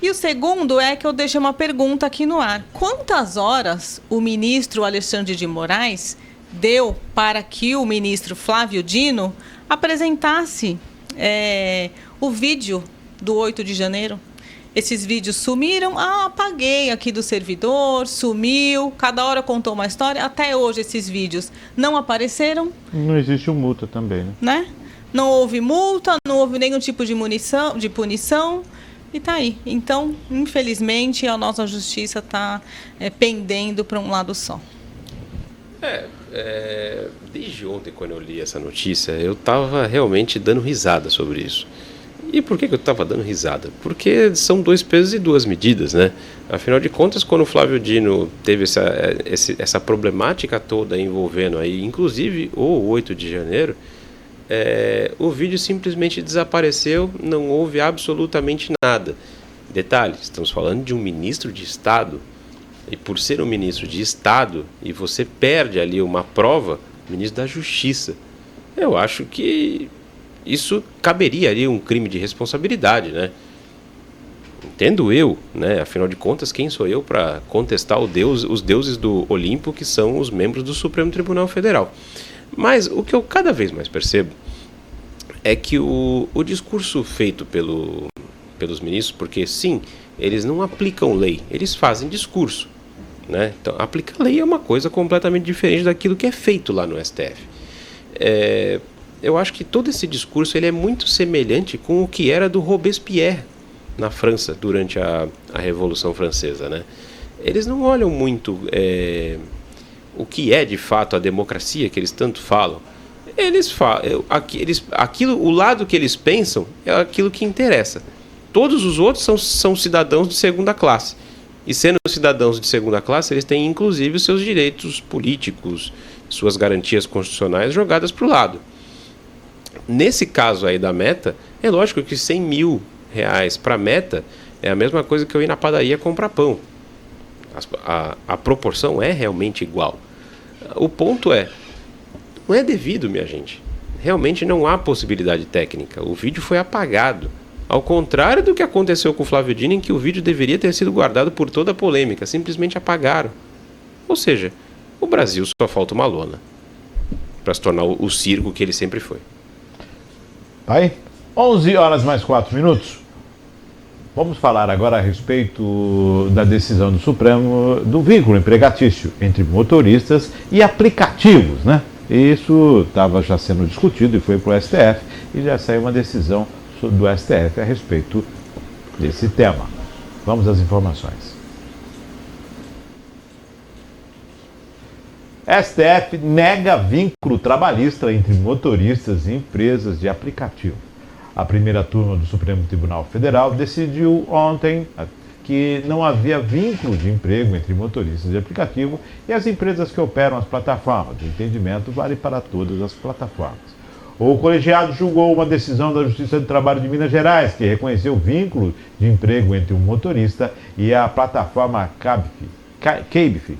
E o segundo é que eu deixei uma pergunta aqui no ar. Quantas horas o ministro Alexandre de Moraes deu para que o ministro Flávio Dino apresentasse o vídeo do 8 de janeiro? Esses vídeos sumiram, apaguei aqui do servidor, sumiu, cada hora contou uma história. Até hoje esses vídeos não apareceram.
Não existe multa também,
né? Não houve multa, não houve nenhum tipo de punição e tá aí. Então, infelizmente, a nossa justiça está pendendo para um lado só.
Desde ontem, quando eu li essa notícia, eu estava realmente dando risada sobre isso. E por que eu estava dando risada? Porque são 2 pesos e 2 medidas, né? Afinal de contas, quando o Flávio Dino teve essa problemática toda envolvendo aí, inclusive o 8 de janeiro, o vídeo simplesmente desapareceu, não houve absolutamente nada. Detalhe, estamos falando de um ministro de Estado, e por ser um ministro de Estado, e você perde ali uma prova, ministro da Justiça, eu acho que isso caberia ali um crime de responsabilidade, né? Entendo eu, né? Afinal de contas, quem sou eu para contestar os deuses do Olimpo, que são os membros do Supremo Tribunal Federal? Mas o que eu cada vez mais percebo é que o discurso feito pelos ministros, porque sim, eles não aplicam lei, eles fazem discurso, né? Então, aplicar lei é uma coisa completamente diferente daquilo que é feito lá no STF. Eu acho que todo esse discurso ele é muito semelhante com o que era do Robespierre na França durante a Revolução Francesa, né? Eles não olham muito o que é de fato a democracia que eles tanto falam. O lado que eles pensam é aquilo que interessa. Todos os outros são cidadãos de segunda classe. E sendo cidadãos de segunda classe, eles têm inclusive os seus direitos políticos, suas garantias constitucionais jogadas para o lado. Nesse caso aí da Meta, é lógico que 100 mil reais para a Meta é a mesma coisa que eu ir na padaria comprar pão. A proporção é realmente igual. O ponto não é devido, minha gente. Realmente não há possibilidade técnica. O vídeo foi apagado. Ao contrário do que aconteceu com o Flávio Dino, em que o vídeo deveria ter sido guardado por toda a polêmica. Simplesmente apagaram. Ou seja, o Brasil só falta uma lona para se tornar o circo que ele sempre foi.
Aí, 11 horas mais 4 minutos. Vamos falar agora a respeito da decisão do Supremo do vínculo empregatício entre motoristas e aplicativos, né? Isso estava já sendo discutido e foi para o STF e já saiu uma decisão do STF a respeito desse tema. Vamos às informações. STF nega vínculo trabalhista entre motoristas e empresas de aplicativo. A primeira turma do Supremo Tribunal Federal decidiu ontem que não havia vínculo de emprego entre motoristas de aplicativo e as empresas que operam as plataformas. O entendimento vale para todas as plataformas. O colegiado julgou uma decisão da Justiça do Trabalho de Minas Gerais, que reconheceu o vínculo de emprego entre um motorista e a plataforma Cabify.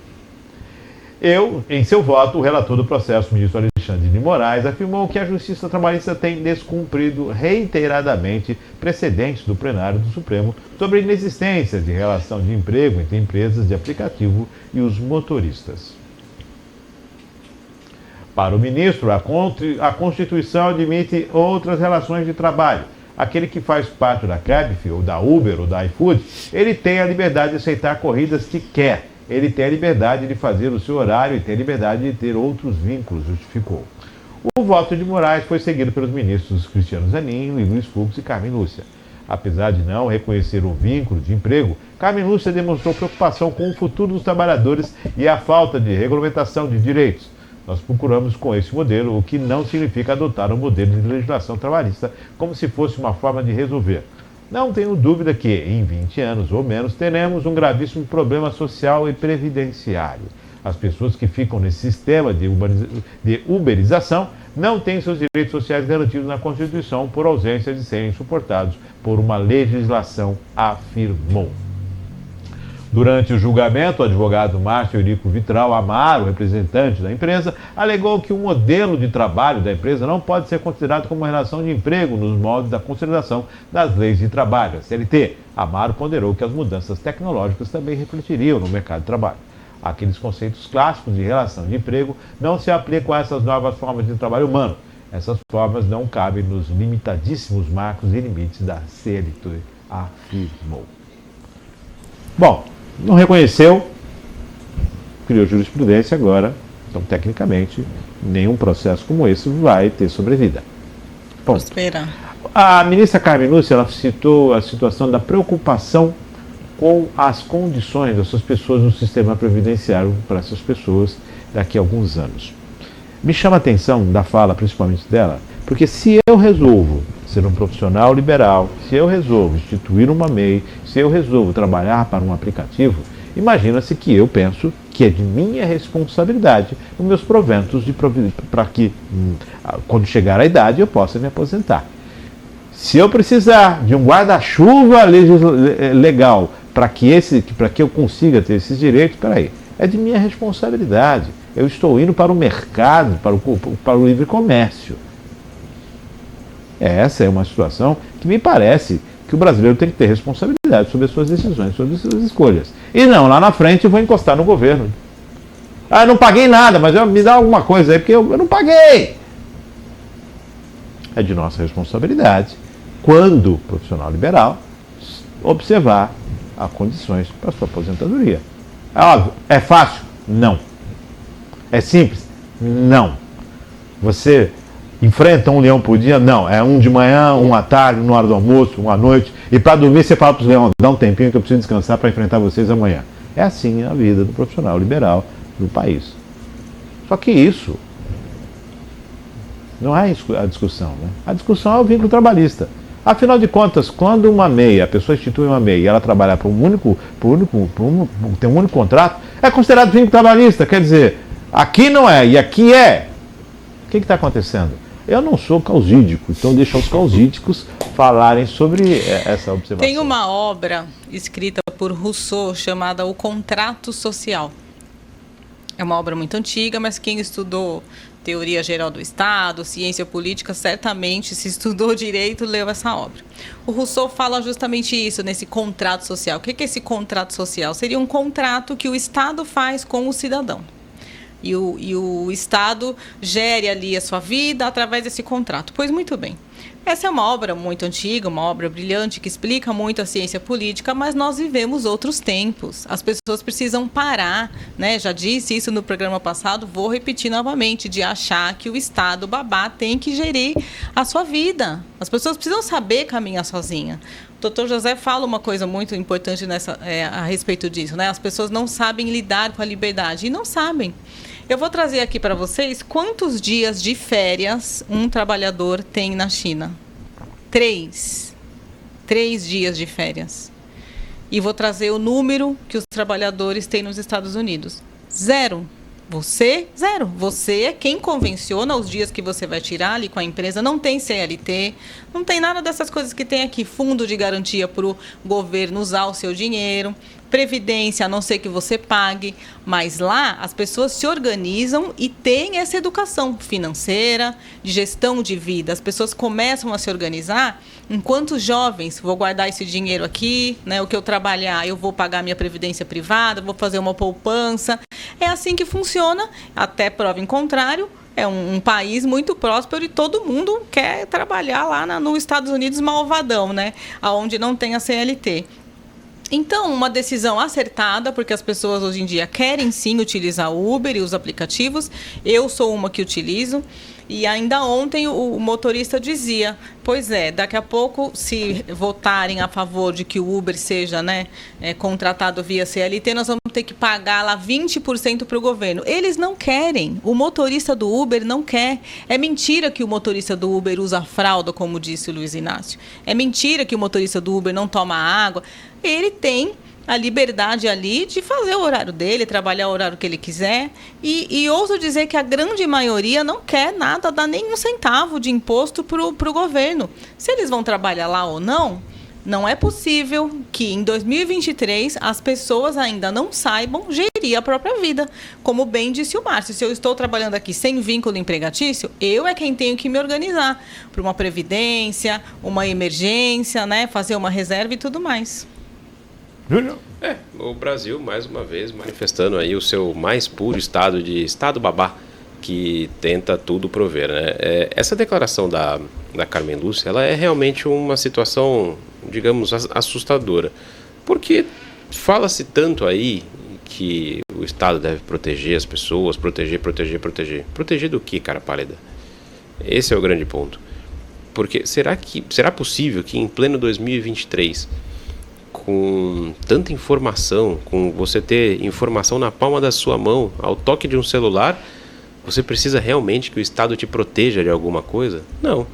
Em seu voto, o relator do processo, ministro Alexandre de Moraes, afirmou que a Justiça Trabalhista tem descumprido reiteradamente precedentes do plenário do Supremo sobre a inexistência de relação de emprego entre empresas de aplicativo e os motoristas. Para o ministro, a Constituição admite outras relações de trabalho. Aquele que faz parte da Cabify, ou da Uber, ou da iFood, ele tem a liberdade de aceitar corridas que quer. Ele tem a liberdade de fazer o seu horário e tem a liberdade de ter outros vínculos, justificou. O voto de Moraes foi seguido pelos ministros Cristiano Zanin, Luiz Fux e Carmen Lúcia. Apesar de não reconhecer o vínculo de emprego, Carmen Lúcia demonstrou preocupação com o futuro dos trabalhadores e a falta de regulamentação de direitos. Nós procuramos com esse modelo, o que não significa adotar um modelo de legislação trabalhista como se fosse uma forma de resolver. Não tenho dúvida que, em 20 anos ou menos, teremos um gravíssimo problema social e previdenciário. As pessoas que ficam nesse sistema de uberização não têm seus direitos sociais garantidos na Constituição por ausência de serem suportados por uma legislação, afirmou. Durante o julgamento, o advogado Márcio Eurico Vitral Amaro, representante da empresa, alegou que o modelo de trabalho da empresa não pode ser considerado como uma relação de emprego nos moldes da consideração das leis de trabalho, a CLT. Amaro ponderou que as mudanças tecnológicas também refletiriam no mercado de trabalho. Aqueles conceitos clássicos de relação de emprego não se aplicam a essas novas formas de trabalho humano. Essas formas não cabem nos limitadíssimos marcos e limites da CLT, afirmou. Bom, não reconheceu, criou jurisprudência agora, então tecnicamente nenhum processo como esse vai ter sobrevida. Bom, a ministra Carmen Lúcia, ela citou a situação da preocupação com as condições dessas pessoas no sistema previdenciário para essas pessoas daqui a alguns anos. Me chama a atenção da fala, principalmente dela, porque se eu resolvo ser um profissional liberal, se eu resolvo instituir uma MEI, se eu resolvo trabalhar para um aplicativo, imagina-se que eu penso que é de minha responsabilidade os meus proventos para que, quando chegar a idade, eu possa me aposentar. Se eu precisar de um guarda-chuva legal para que eu consiga ter esses direitos, peraí, é de minha responsabilidade. Eu estou indo para o mercado, para o livre comércio. Essa é uma situação que me parece que o brasileiro tem que ter responsabilidade sobre as suas decisões, sobre as suas escolhas. E não, lá na frente eu vou encostar no governo. Ah, eu não paguei nada, mas me dá alguma coisa aí, porque eu não paguei. É de nossa responsabilidade, quando profissional liberal, observar as condições para a sua aposentadoria. É óbvio, é fácil? Não. É simples? Não. Você enfrenta um leão por dia? Não. É um de manhã, um à tarde, um na hora do almoço, um à noite. E para dormir você fala para os leões, dá um tempinho que eu preciso descansar para enfrentar vocês amanhã. É assim a vida do profissional liberal do país. Só que isso não é a discussão, né? A discussão é o vínculo trabalhista. Afinal de contas, quando uma MEI, a pessoa institui uma MEI e ela trabalha tem um único contrato, é considerado vínculo trabalhista. Quer dizer, aqui não é e aqui é. O que está acontecendo? Eu não sou causídico, então deixa os causídicos falarem sobre essa observação.
Tem uma obra escrita por Rousseau chamada O Contrato Social. É uma obra muito antiga, mas quem estudou Teoria Geral do Estado, Ciência Política, certamente, se estudou direito, leu essa obra. O Rousseau fala justamente isso, nesse contrato social. O que é esse contrato social? Seria um contrato que o Estado faz com o cidadão. E o Estado gere ali a sua vida através desse contrato. Pois muito bem. Essa é uma obra muito antiga, uma obra brilhante que explica muito a ciência política, mas nós vivemos outros tempos. As pessoas precisam parar, né? Já disse isso no programa passado, vou repetir novamente, de achar que o Estado babá tem que gerir a sua vida. As pessoas precisam saber caminhar sozinha. O Dr. José fala uma coisa muito importante a respeito disso, né? As pessoas não sabem lidar com a liberdade, e não sabem. Eu vou trazer aqui para vocês quantos dias de férias um trabalhador tem na China. 3 dias de férias. E vou trazer o número que os trabalhadores têm nos Estados Unidos. 0. Você, 0. Você é quem convenciona os dias que você vai tirar ali com a empresa. Não tem CLT, não tem nada dessas coisas que tem aqui. Fundo de garantia para o governo usar o seu dinheiro. Previdência, a não ser que você pague, mas lá as pessoas se organizam e têm essa educação financeira, de gestão de vida. As pessoas começam a se organizar enquanto jovens, vou guardar esse dinheiro aqui, né, o que eu trabalhar, eu vou pagar minha previdência privada, vou fazer uma poupança. É assim que funciona, até prova em contrário. É um país muito próspero e todo mundo quer trabalhar lá nos Estados Unidos malvadão, né, onde não tem a CLT. Então, uma decisão acertada, porque as pessoas hoje em dia querem sim utilizar o Uber e os aplicativos. Eu sou uma que utilizo. E ainda ontem o motorista dizia, pois é, daqui a pouco, se votarem a favor de que o Uber seja, né, contratado via CLT, nós vamos ter que pagar lá 20% para o governo. Eles não querem, o motorista do Uber não quer. É mentira que o motorista do Uber usa fralda, como disse o Luiz Inácio. É mentira que o motorista do Uber não toma água. Ele tem a liberdade ali de fazer o horário dele, trabalhar o horário que ele quiser. E ouso dizer que a grande maioria não quer dar nenhum centavo de imposto para o governo. Se eles vão trabalhar lá ou não, Não é possível que em 2023 as pessoas ainda não saibam gerir a própria vida. Como bem disse o Márcio, se eu estou trabalhando aqui sem vínculo empregatício, eu é quem tenho que me organizar para uma previdência, uma emergência, né, fazer uma reserva e tudo mais.
Júnior?
O Brasil, mais uma vez, manifestando aí o seu mais puro estado de Estado babá, que tenta tudo prover, né? Essa declaração da Carmen Lúcia, ela é realmente uma situação, digamos, assustadora, porque fala-se tanto aí que o Estado deve proteger as pessoas, proteger. Proteger do que, cara pálida? Esse é o grande ponto. Porque será possível que em pleno 2023, com tanta informação, com você ter informação na palma da sua mão, ao toque de um celular, você precisa realmente que o Estado te proteja de alguma coisa? Não.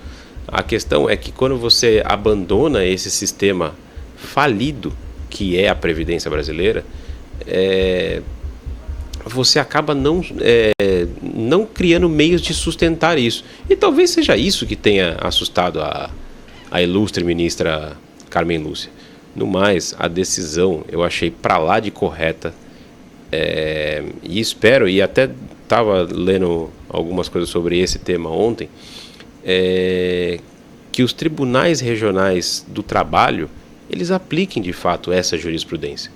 A questão é que quando você abandona esse sistema falido, que é a Previdência brasileira, você acaba não criando meios de sustentar isso. E talvez seja isso que tenha assustado a ilustre ministra Carmen Lúcia. No mais, a decisão eu achei pra lá de correta, e espero, e até estava lendo algumas coisas sobre esse tema ontem, que os tribunais regionais do trabalho, eles apliquem de fato essa jurisprudência.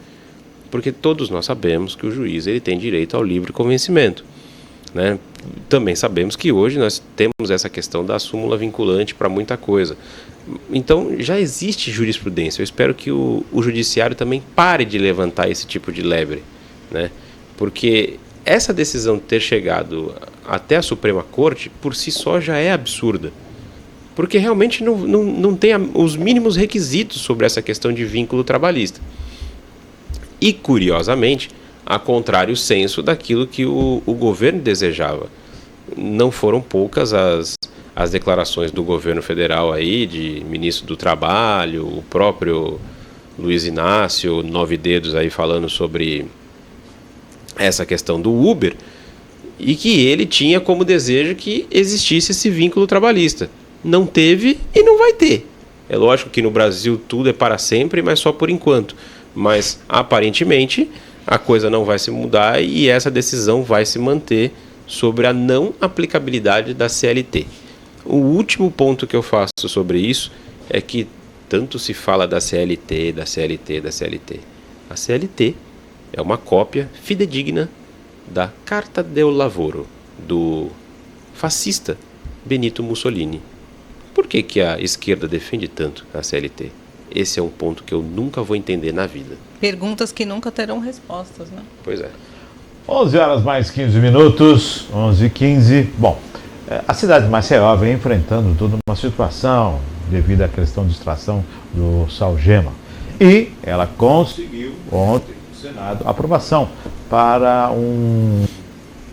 Porque todos nós sabemos que o juiz ele tem direito ao livre convencimento, né? Também sabemos que hoje nós temos essa questão da súmula vinculante para muita coisa. Então já existe jurisprudência. Eu espero que o judiciário também pare de levantar esse tipo de lebre, né? Porque essa decisão ter chegado até a Suprema Corte, por si só, já é absurda. Porque realmente não tem os mínimos requisitos sobre essa questão de vínculo trabalhista. E, curiosamente, a contrário senso daquilo que o governo desejava. Não foram poucas as declarações do governo federal aí, de ministro do Trabalho, o próprio Luiz Inácio, 9 dedos aí falando sobre essa questão do Uber, e que ele tinha como desejo que existisse esse vínculo trabalhista. Não teve e não vai ter. É lógico que no Brasil tudo é para sempre, mas só por enquanto. Mas aparentemente a coisa não vai se mudar e essa decisão vai se manter sobre a não aplicabilidade da CLT. O último ponto que eu faço sobre isso é que tanto se fala da CLT. A CLT é uma cópia fidedigna da Carta del Lavoro, do fascista Benito Mussolini. Por que a esquerda defende tanto a CLT? Esse é um ponto que eu nunca vou entender na vida.
Perguntas que nunca terão respostas, né?
Pois é.
11 horas mais 15 minutos, 11h15. Bom, a cidade de Maceió vem enfrentando toda uma situação devido à questão de extração do sal-gema. E ela conseguiu ontem no Senado aprovação para um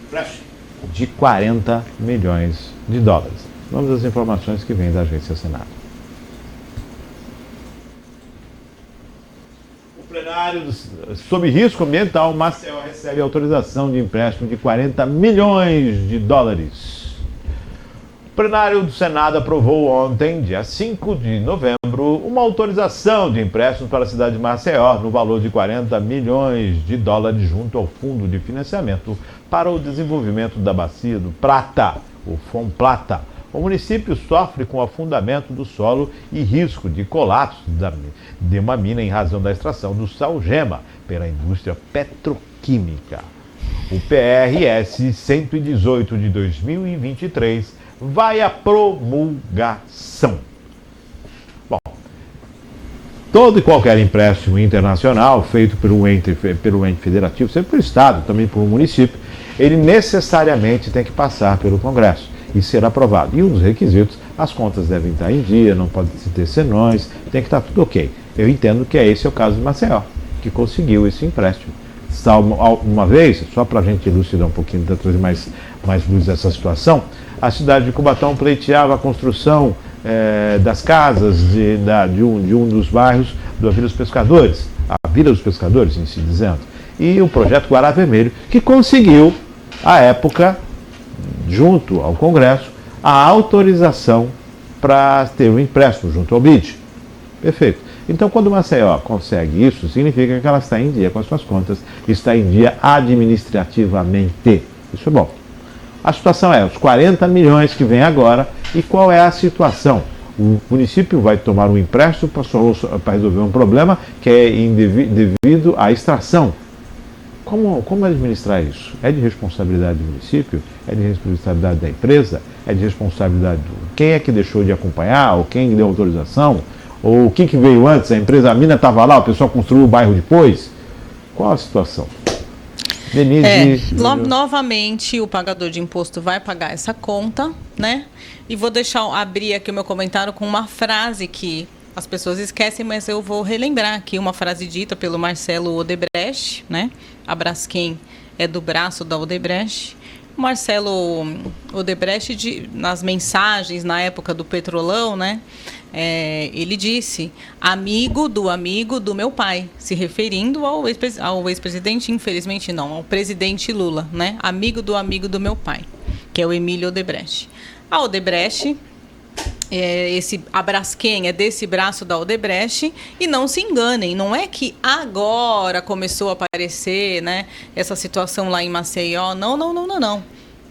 empréstimo de 40 milhões de dólares. Vamos às informações que vêm da Agência Senado. O plenário sob risco ambiental, Maceió recebe autorização de empréstimo de 40 milhões de dólares. O plenário do Senado aprovou ontem, dia 5 de novembro, uma autorização de empréstimo para a cidade de Maceió no valor de 40 milhões de dólares junto ao Fundo de Financiamento para o Desenvolvimento da Bacia do Prata, o FONPlata. O município sofre com afundamento do solo e risco de colapso de uma mina em razão da extração do sal-gema pela indústria petroquímica. O PRS 118 de 2023 vai à promulgação. Bom, todo e qualquer empréstimo internacional feito pelo ente federativo, sempre pelo Estado, também por um município, ele necessariamente tem que passar pelo Congresso e ser aprovado. E um dos requisitos, as contas devem estar em dia, não pode se ter senões, tem que estar tudo ok. Eu entendo que esse é o caso de Maceió, que conseguiu esse empréstimo. Uma vez, só para a gente elucidar um pouquinho, para trazer mais luz dessa situação, a cidade de Cubatão pleiteava a construção das casas de um dos bairros da Vila dos Pescadores, a Vila dos Pescadores, em si dizendo, e o projeto Guará Vermelho, que conseguiu, à época, junto ao Congresso, a autorização para ter um empréstimo junto ao BID. Perfeito. Então, quando Maceió consegue isso, significa que ela está em dia com as suas contas, está em dia administrativamente. Isso é bom. A situação é os 40 milhões que vem agora, e qual é a situação? O município vai tomar um empréstimo para resolver um problema que é devido à extração. Como administrar isso? É de responsabilidade do município? É de responsabilidade da empresa? É de responsabilidade do... Quem é que deixou de acompanhar? Ou quem deu autorização? Ou o que veio antes? A empresa, a mina estava lá, o pessoal construiu o bairro depois? Qual a situação? Denise...
Novamente, o pagador de imposto vai pagar essa conta, né? E vou abrir aqui o meu comentário com uma frase que as pessoas esquecem, mas eu vou relembrar aqui uma frase dita pelo Marcelo Odebrecht, né? A Braskem é do braço da Odebrecht. O Marcelo Odebrecht, nas mensagens na época do Petrolão, né? Ele disse, amigo do meu pai, se referindo ao ex-presidente, infelizmente não, ao presidente Lula, né? Amigo do meu pai, que é o Emílio Odebrecht. A Odebrecht, a Braskem é desse braço da Odebrecht, e não se enganem, não é que agora começou a aparecer, né, essa situação lá em Maceió, não.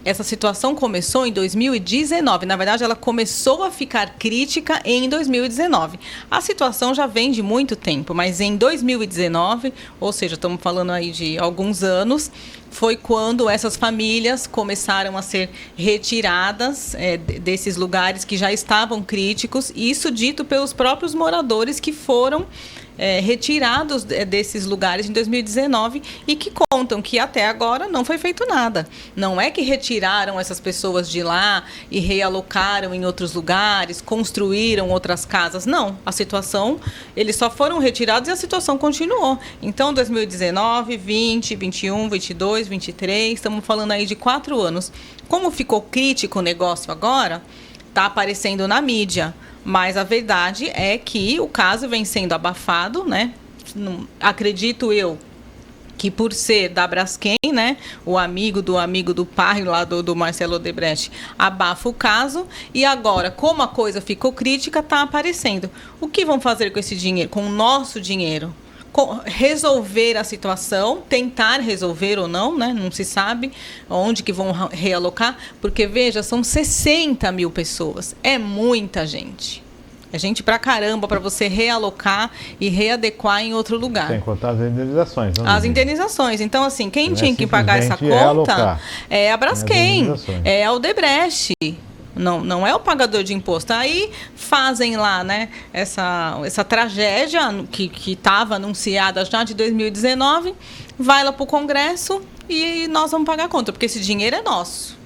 Essa situação começou em 2019. Na verdade, ela começou a ficar crítica em 2019. A situação já vem de muito tempo, mas em 2019, ou seja, estamos falando aí de alguns anos, foi quando essas famílias começaram a ser retiradas desses lugares que já estavam críticos, isso dito pelos próprios moradores que foram retirados desses lugares em 2019 e que contam que até agora não foi feito nada. Não é que retiraram essas pessoas de lá e realocaram em outros lugares, construíram outras casas. Não, a situação, eles só foram retirados e a situação continuou. Então, 2019, 20, 21, 22, 23, estamos falando aí de 4 anos. Como ficou crítico o negócio agora, está aparecendo na mídia. Mas a verdade é que o caso vem sendo abafado, né? Acredito eu que por ser da Braskem, né? O amigo do pai lá do Marcelo Odebrecht abafa o caso. E agora, como a coisa ficou crítica, está aparecendo. O que vão fazer com esse dinheiro, com o nosso dinheiro? Resolver a situação, tentar resolver ou não, né? Não se sabe onde que vão realocar, porque, veja, são 60 mil pessoas, é muita gente. É gente pra caramba para você realocar e readequar em outro lugar.
Sem contar as indenizações.
As indenizações. Então, assim, quem tinha que pagar essa conta é a Braskem, é a Odebrecht. Não é o pagador de imposto. Aí fazem lá, né, essa tragédia que estava anunciada já de 2019, vai lá para o Congresso e nós vamos pagar a conta, porque esse dinheiro é nosso.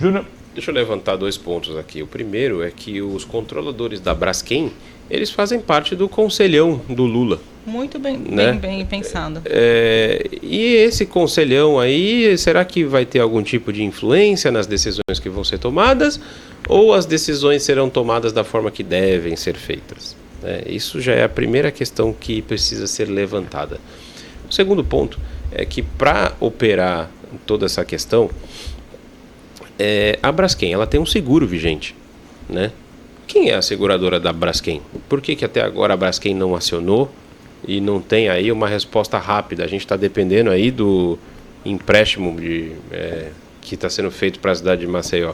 Júnior.
Deixa eu levantar 2 pontos aqui. O primeiro é que os controladores da Braskem, eles fazem parte do conselhão do Lula.
Muito bem,
né?
bem pensado.
E esse conselhão aí, será que vai ter algum tipo de influência nas decisões que vão ser tomadas? Ou as decisões serão tomadas da forma que devem ser feitas? Isso já é a primeira questão que precisa ser levantada. O segundo ponto é que para operar toda essa questão, a Braskem ela tem um seguro vigente, né? Quem é a seguradora da Braskem? Por que até agora a Braskem não acionou e não tem aí uma resposta rápida? A gente está dependendo aí do empréstimo que está sendo feito para a cidade de Maceió.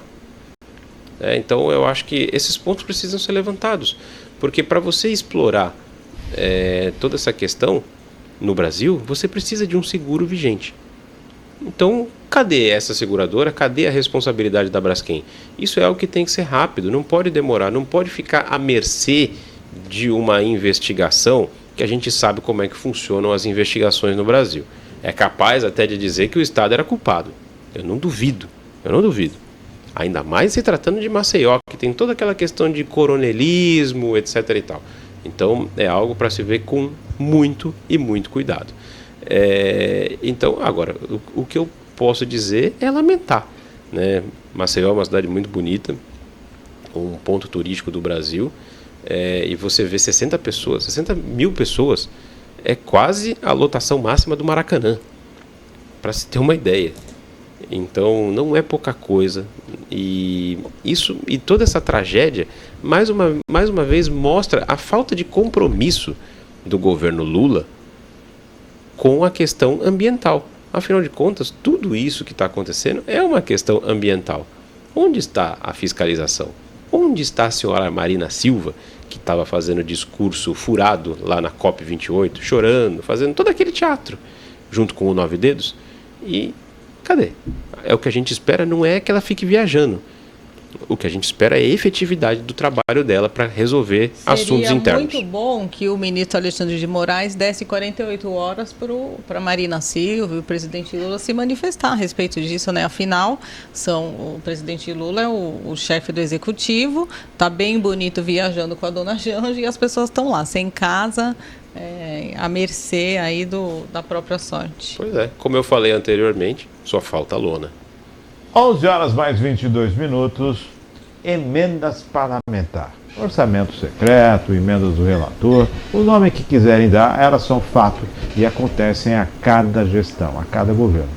Então eu acho que esses pontos precisam ser levantados, porque para você explorar toda essa questão no Brasil, você precisa de um seguro vigente. Então, cadê essa seguradora? Cadê a responsabilidade da Braskem? Isso é algo que tem que ser rápido, não pode demorar, não pode ficar à mercê de uma investigação, que a gente sabe como é que funcionam as investigações no Brasil. É capaz até de dizer que o Estado era culpado. Eu não duvido. Ainda mais se tratando de Maceió, que tem toda aquela questão de coronelismo, etc. e tal. Então, é algo para se ver com muito e muito cuidado. Então, agora, o que eu posso dizer é lamentar, né? Maceió é uma cidade muito bonita, um ponto turístico do Brasil, e você vê 60 mil pessoas, é quase a lotação máxima do Maracanã, para se ter uma ideia. Então não é pouca coisa. E toda essa tragédia, mais uma vez, mostra a falta de compromisso do governo Lula com a questão ambiental. Afinal de contas, tudo isso que está acontecendo é uma questão ambiental. Onde está a fiscalização? Onde está a senhora Marina Silva, que estava fazendo discurso furado lá na COP28, chorando, fazendo todo aquele teatro, junto com o Nove Dedos? E cadê? É o que a gente espera, não é que ela fique viajando. O que a gente espera é a efetividade do trabalho dela para resolver assuntos internos.
Seria muito bom que o ministro Alexandre de Moraes desse 48 horas para Marina Silva e o presidente Lula se manifestar a respeito disso, né? Afinal, o presidente Lula é o chefe do executivo, tá bem bonito viajando com a dona Janja e as pessoas estão lá, sem casa, à mercê aí da própria sorte.
Pois é, como eu falei anteriormente, só falta a lona.
11 horas mais 22 minutos, emendas parlamentares. Orçamento secreto, emendas do relator, o nome que quiserem dar, elas são fato e acontecem a cada gestão, a cada governo.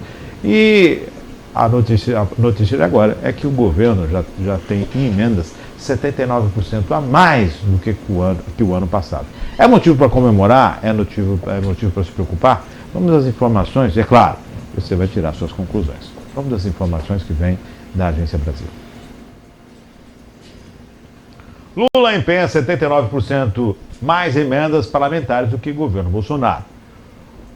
E a notícia de agora é que o governo já tem em emendas 79% a mais do que o ano passado. É motivo para comemorar? É motivo para se preocupar? Vamos às informações, é claro, você vai tirar suas conclusões. Vamos das informações que vêm da Agência Brasil. Lula empenha 79% mais emendas parlamentares do que o governo Bolsonaro.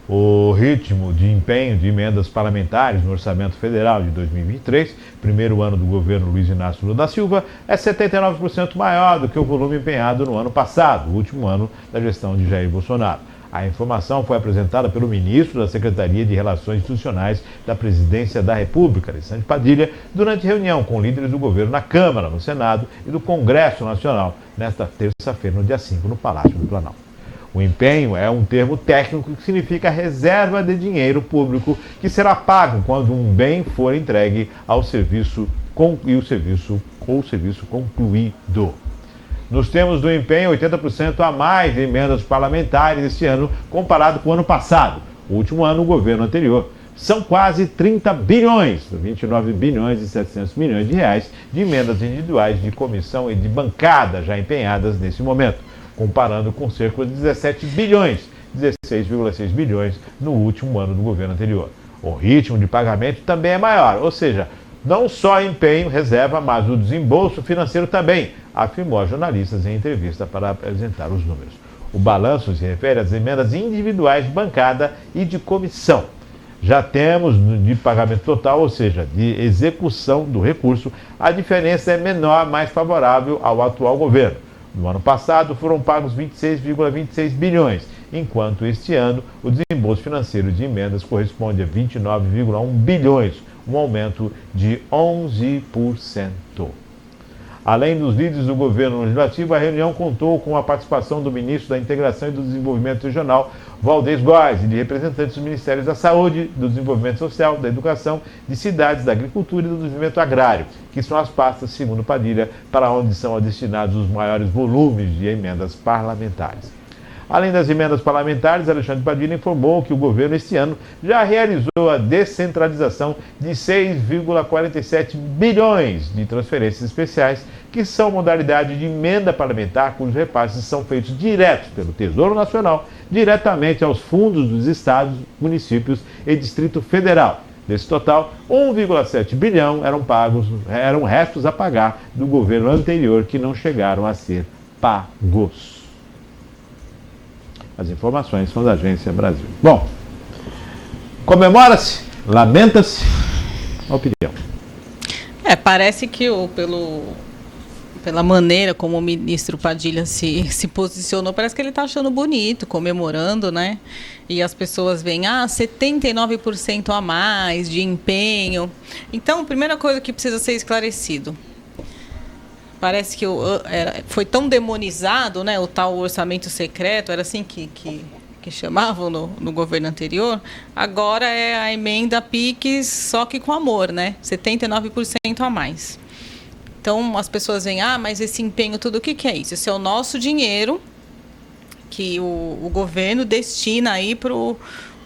O ritmo de empenho de emendas parlamentares no Orçamento Federal de 2023, primeiro ano do governo Luiz Inácio Lula da Silva, é 79% maior do que o volume empenhado no ano passado, o último ano da gestão de Jair Bolsonaro. A informação foi apresentada pelo ministro da Secretaria de Relações Institucionais da Presidência da República, Alexandre Padilha, durante reunião com líderes do governo na Câmara, no Senado e do Congresso Nacional, nesta terça-feira, no dia 5, no Palácio do Planalto. O empenho é um termo técnico que significa reserva de dinheiro público que será pago quando um bem for entregue ao serviço o serviço concluído. Nos termos do empenho, 80% a mais de emendas parlamentares este ano comparado com o ano passado, o último ano do governo anterior. São quase 30 bilhões, 29 bilhões e 700 milhões de reais de emendas individuais de comissão e de bancada já empenhadas nesse momento, comparando com cerca de 17 bilhões, 16,6 bilhões no último ano do governo anterior. O ritmo de pagamento também é maior, ou seja, não só empenho, reserva, mas o desembolso financeiro também, afirmou a jornalistas em entrevista para apresentar os números. O balanço se refere às emendas individuais de bancada e de comissão. Já temos de pagamento total, ou seja, de execução do recurso, a diferença é menor, mais favorável ao atual governo. No ano passado foram pagos 26,26 bilhões, enquanto este ano o desembolso financeiro de emendas corresponde a 29,1 bilhões, um aumento de 11%. Além dos líderes do governo legislativo, a reunião contou com a participação do ministro da Integração e do Desenvolvimento Regional, Valdez Góes, e de representantes dos Ministérios da Saúde, do Desenvolvimento Social, da Educação, de Cidades, da Agricultura e do Desenvolvimento Agrário, que são as pastas, segundo Padilha, para onde são destinados os maiores volumes de emendas parlamentares. Além das emendas parlamentares, Alexandre Padilha informou que o governo este ano já realizou a descentralização de 6,47 bilhões de transferências especiais, que são modalidade de emenda parlamentar, cujos repasses são feitos diretos pelo Tesouro Nacional, diretamente aos fundos dos estados, municípios e Distrito Federal. Desse total, 1,7 bilhão eram restos a pagar do governo anterior que não chegaram a ser pagos. As informações são da Agência Brasil. Bom, comemora-se, lamenta-se, opinião.
Parece que pela maneira como o ministro Padilha se posicionou, parece que ele está achando bonito, comemorando, né? E as pessoas veem, 79% a mais de empenho. Então, a primeira coisa que precisa ser esclarecido. Parece que foi tão demonizado, né, o tal orçamento secreto, era assim que chamavam no governo anterior. Agora é a emenda PIX, só que com amor, né? 79% a mais. Então, as pessoas veem, mas esse empenho, tudo, o que é isso? Esse é o nosso dinheiro que o governo destina aí para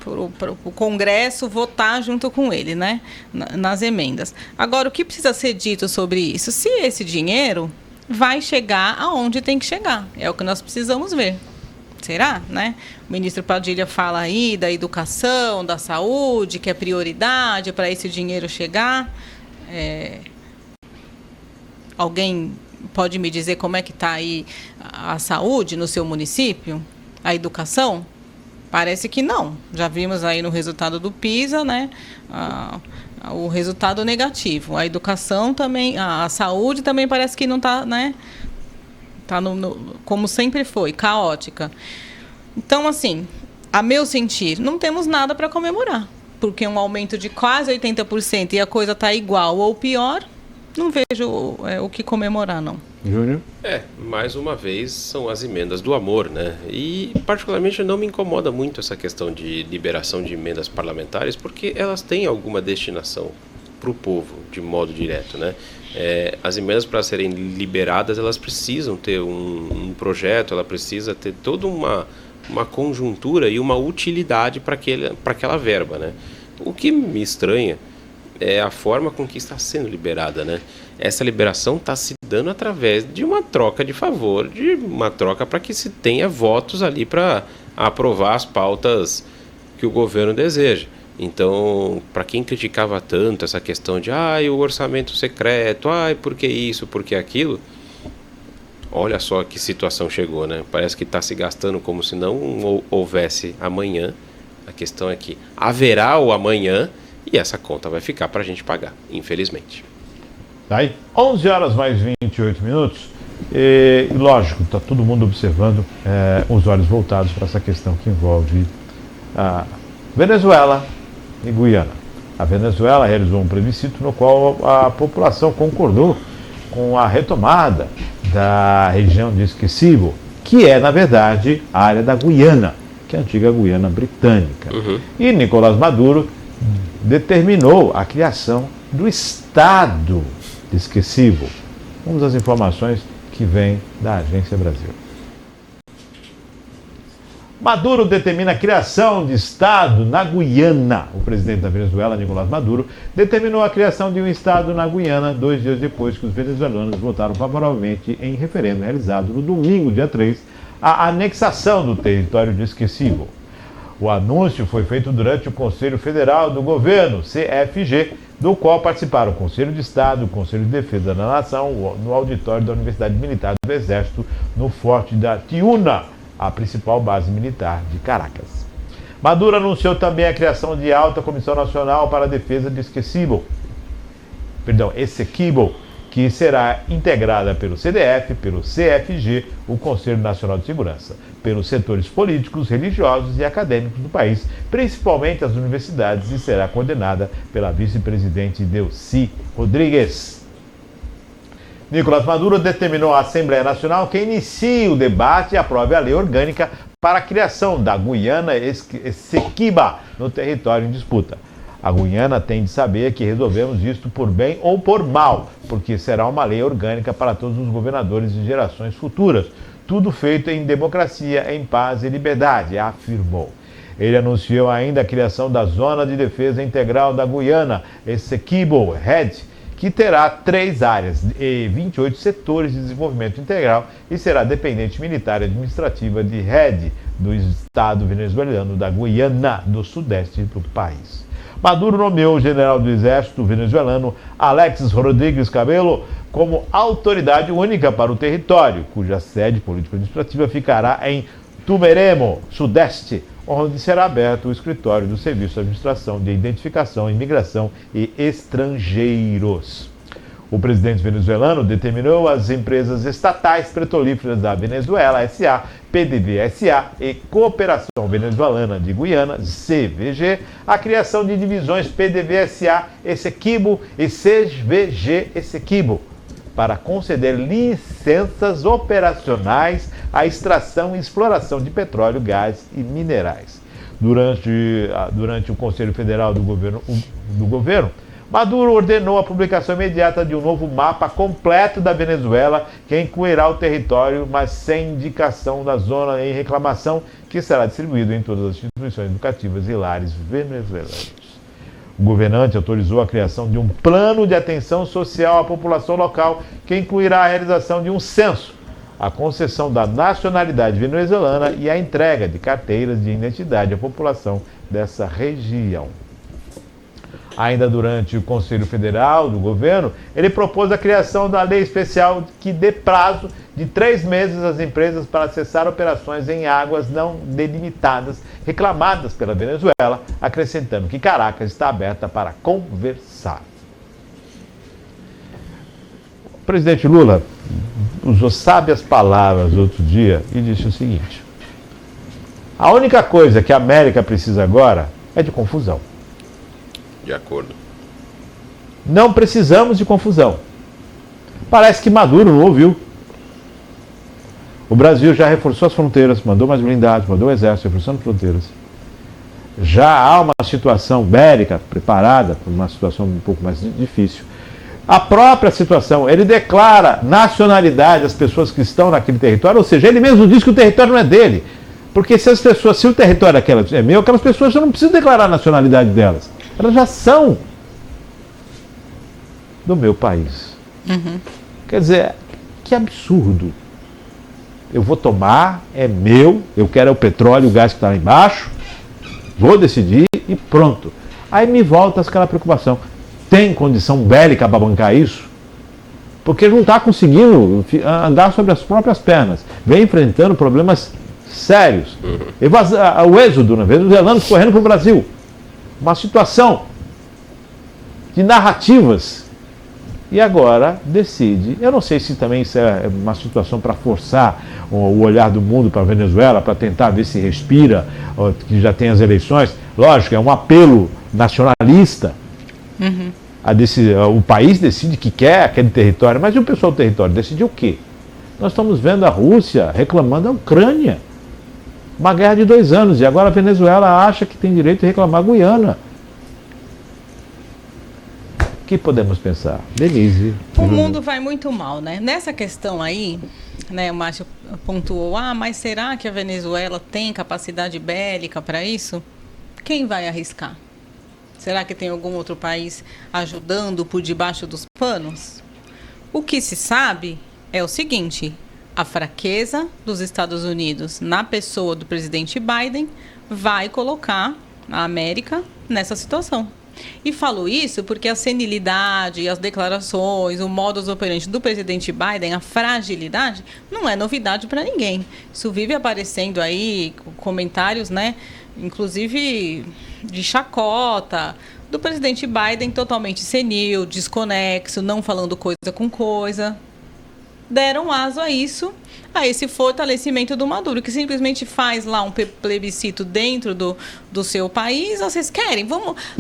o Congresso votar junto com ele, né? Nas emendas. Agora, o que precisa ser dito sobre isso? Se esse dinheiro vai chegar aonde tem que chegar. É o que nós precisamos ver. Será, né? O ministro Padilha fala aí da educação, da saúde, que é prioridade para esse dinheiro chegar. Alguém pode me dizer como é que está aí a saúde no seu município? A educação? Parece que não. Já vimos aí no resultado do PISA, né? O resultado negativo. A educação também, a saúde também parece que não está, né? Está como sempre foi, caótica. Então, assim, a meu sentir, não temos nada para comemorar. Porque um aumento de quase 80% e a coisa está igual ou pior, não vejo o que comemorar, não.
Júnior?
Mais uma vez, são as emendas do amor, né? E, particularmente, não me incomoda muito essa questão de liberação de emendas parlamentares, porque elas têm alguma destinação para o povo, de modo direto, né? As emendas, para serem liberadas, elas precisam ter um projeto, ela precisa ter toda uma conjuntura e uma utilidade para aquela verba, né? O que me estranha é a forma com que está sendo liberada, né? Essa liberação está se dando através de uma troca de favor, de uma troca para que se tenha votos ali para aprovar as pautas que o governo deseja. Então, para quem criticava tanto essa questão de o orçamento secreto, por que isso, por que aquilo, olha só que situação chegou, né? Parece que está se gastando como se não houvesse amanhã. A questão é que haverá o amanhã e essa conta vai ficar para a gente pagar, infelizmente.
Tá aí, 11 horas mais 28 minutos. E lógico, está todo mundo observando, os olhos voltados para essa questão que envolve a Venezuela e Guiana. A Venezuela realizou um plebiscito no qual a população concordou com a retomada da região de Esquecibo, que é, na verdade, a área da Guiana, que é a antiga Guiana britânica. E Nicolás Maduro determinou a criação do Estado de Esquecibo. Vamos às informações que vêm da Agência Brasil. Maduro determina a criação de Estado na Guiana. O presidente da Venezuela, Nicolás Maduro, determinou a criação de um Estado na Guiana 2 dias depois que os venezuelanos votaram favoravelmente em referendo realizado no domingo, dia 3, a anexação do território de Esquecibo. O anúncio foi feito durante o Conselho Federal do Governo, CFG, do qual participaram o Conselho de Estado, o Conselho de Defesa da Nação, no auditório da Universidade Militar do Exército, no Forte da Tiuna, a principal base militar de Caracas. Maduro anunciou também a criação de Alta Comissão Nacional para a Defesa de Essequibo, que será integrada pelo CDF, pelo CFG, o Conselho Nacional de Segurança, pelos setores políticos, religiosos e acadêmicos do país, principalmente as universidades, e será coordenada pela vice-presidente Delcy Rodrigues. Nicolás Maduro determinou à Assembleia Nacional que inicie o debate e aprove a lei orgânica para a criação da Guiana Essequiba no território em disputa. A Guiana tem de saber que resolvemos isto por bem ou por mal, porque será uma lei orgânica para todos os governadores de gerações futuras. Tudo feito em democracia, em paz e liberdade, afirmou. Ele anunciou ainda a criação da Zona de Defesa Integral da Guiana, Essequibo, RED, que terá 3 áreas e 28 setores de desenvolvimento integral e será dependente militar e administrativa de RED, do Estado venezuelano da Guiana, do sudeste do país. Maduro nomeou o general do Exército venezuelano Alexis Rodrigues Cabello como autoridade única para o território, cuja sede político-administrativa ficará em Tumeremo, sudeste, onde será aberto o escritório do Serviço de Administração de Identificação, Imigração e Estrangeiros. O presidente venezuelano determinou às empresas estatais petrolíferas da Venezuela S.A., PDVSA e Cooperação Venezuelana de Guiana, CVG, a criação de divisões PDVSA Essequibo e CVG Essequibo, para conceder licenças operacionais à extração e exploração de petróleo, gás e minerais. Durante o Conselho Federal do Governo, Maduro ordenou a publicação imediata de um novo mapa completo da Venezuela, que incluirá o território, mas sem indicação da zona em reclamação, que será distribuído em todas as instituições educativas e lares venezuelanos. O governante autorizou a criação de um plano de atenção social à população local, que incluirá a realização de um censo, a concessão da nacionalidade venezuelana e a entrega de carteiras de identidade à população dessa região. Ainda durante o Conselho Federal do Governo, ele propôs a criação da lei especial que dê prazo de 3 meses às empresas para acessar operações em águas não delimitadas reclamadas pela Venezuela, acrescentando que Caracas está aberta para conversar. O presidente Lula usou sábias palavras outro dia e disse o seguinte: a única coisa que a América precisa agora é de confusão.
De acordo.
Não precisamos de confusão. Parece que Maduro não ouviu. O Brasil já reforçou as fronteiras, mandou mais blindados, mandou o exército reforçando fronteiras. Já há uma situação bélica preparada para uma situação um pouco mais difícil. A própria situação, ele declara nacionalidade às pessoas que estão naquele território, ou seja, ele mesmo diz que o território não é dele. Porque se o território é meu, aquelas pessoas já não precisam declarar a nacionalidade delas. Elas já são do meu país.
Uhum.
Quer dizer, que absurdo. Eu vou tomar, é meu, eu quero o petróleo, o gás que está lá embaixo, vou decidir e pronto. Aí me volta aquela preocupação. Tem condição bélica para bancar isso? Porque ele não está conseguindo andar sobre as próprias pernas. Vem enfrentando problemas sérios. O êxodo, venezuelanos correndo para o Brasil. Uma situação de narrativas. E agora decide. Eu não sei se também isso é uma situação para forçar o olhar do mundo para a Venezuela, para tentar ver se respira, que já tem as eleições. Lógico, é um apelo nacionalista.
Uhum.
O país decide que quer aquele território, mas e o pessoal do território decide o quê? Nós estamos vendo a Rússia reclamando da Ucrânia. Uma guerra de 2 anos, e agora a Venezuela acha que tem direito de reclamar a Guiana. O que podemos pensar? Denise.
O mundo vai muito mal, né? Nessa questão aí, né, o Márcio pontuou, mas será que a Venezuela tem capacidade bélica para isso? Quem vai arriscar? Será que tem algum outro país ajudando por debaixo dos panos? O que se sabe é o seguinte: a fraqueza dos Estados Unidos na pessoa do presidente Biden vai colocar a América nessa situação. E falo isso porque a senilidade, as declarações, o modus operandi do presidente Biden, a fragilidade, não é novidade para ninguém. Isso vive aparecendo aí, comentários, né, inclusive de chacota, do presidente Biden totalmente senil, desconexo, não falando coisa com coisa. Deram aso a isso, a esse fortalecimento do Maduro, que simplesmente faz lá um plebiscito dentro do seu país. Vocês querem?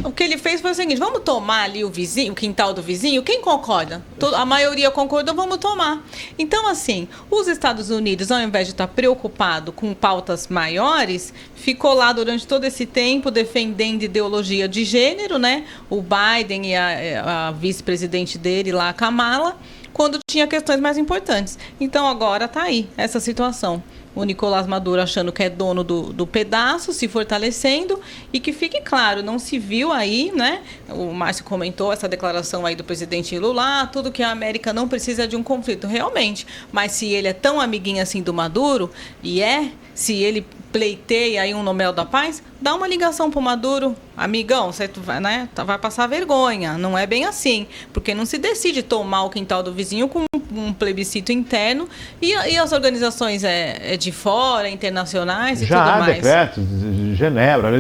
O que ele fez foi o seguinte: vamos tomar ali o quintal do vizinho? Quem concorda? A maioria concordou, vamos tomar. Então, assim, os Estados Unidos, ao invés de estar preocupado com pautas maiores, ficou lá durante todo esse tempo defendendo ideologia de gênero, né? O Biden e a vice-presidente dele lá, a Kamala, quando tinha questões mais importantes. Então agora está aí essa situação. O Nicolás Maduro achando que é dono do pedaço, se fortalecendo, e que fique claro, não se viu aí, né? O Márcio comentou essa declaração aí do presidente Lula, tudo que a América não precisa é de um conflito, realmente. Mas se ele é tão amiguinho assim do Maduro, se ele pleiteia aí um Nobel da Paz, dá uma ligação pro Maduro: amigão, você vai passar vergonha. Não é bem assim, porque não se decide tomar o quintal do vizinho com um plebiscito interno, e as organizações de fora, internacionais e
já
tudo
há
mais.
decretos de Genebra,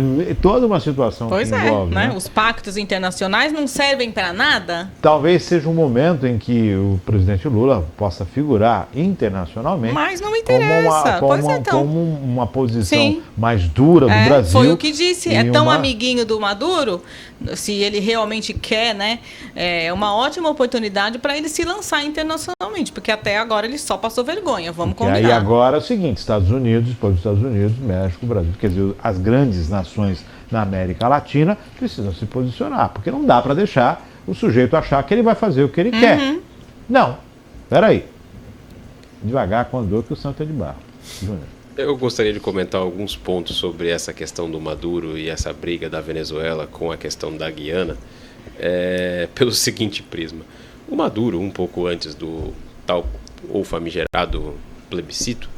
toda uma situação
pois
que envolve.
Né? Os pactos internacionais não servem para nada.
Talvez seja um momento em que o presidente Lula possa figurar internacionalmente.
Mas não interessa.
Como uma posição
Sim.
mais dura do Brasil.
Foi o que disse. É tão amiguinho do Maduro, se ele realmente quer, né? É uma ótima oportunidade para ele se lançar internacionalmente, porque até agora ele só passou vergonha. Vamos combinar.
E aí agora é o seguinte: Estados Unidos, depois dos Estados Unidos, México, Brasil, quer dizer, as grandes nações na América Latina precisam se posicionar, porque não dá para deixar o sujeito achar que ele vai fazer o que ele quer. Não, peraí. Devagar com a dor que o santo é de barro. Júnior.
Eu gostaria de comentar alguns pontos sobre essa questão do Maduro e essa briga da Venezuela com a questão da Guiana, pelo seguinte prisma. O Maduro, um pouco antes do tal ou famigerado plebiscito,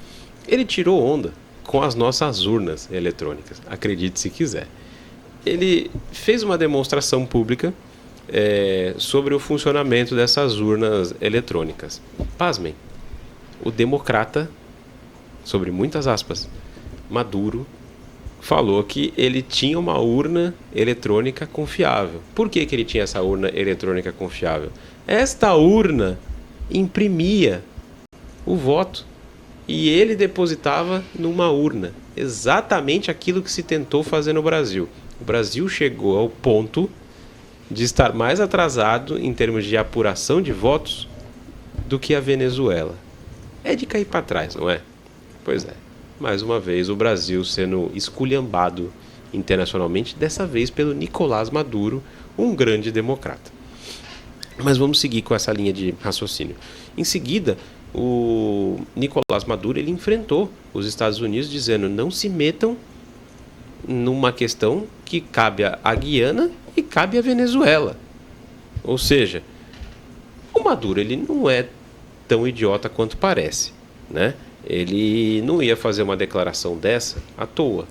ele tirou onda com as nossas urnas eletrônicas, acredite se quiser. Ele fez uma demonstração pública sobre o funcionamento dessas urnas eletrônicas. Pasmem, o democrata, sobre muitas aspas, Maduro, falou que ele tinha uma urna eletrônica confiável. Por que ele tinha essa urna eletrônica confiável? Esta urna imprimia o voto e ele depositava numa urna. Exatamente aquilo que se tentou fazer no Brasil. O Brasil chegou ao ponto de estar mais atrasado em termos de apuração de votos do que a Venezuela. É de cair para trás, não é? Pois é. Mais uma vez o Brasil sendo esculhambado internacionalmente, dessa vez pelo Nicolás Maduro, um grande democrata. Mas vamos seguir com essa linha de raciocínio. Em seguida, o Nicolás Maduro ele enfrentou os Estados Unidos dizendo: não se metam numa questão que cabe à Guiana e cabe à Venezuela. Ou seja, o Maduro ele não é tão idiota quanto parece, né? Ele não ia fazer uma declaração dessa à toa.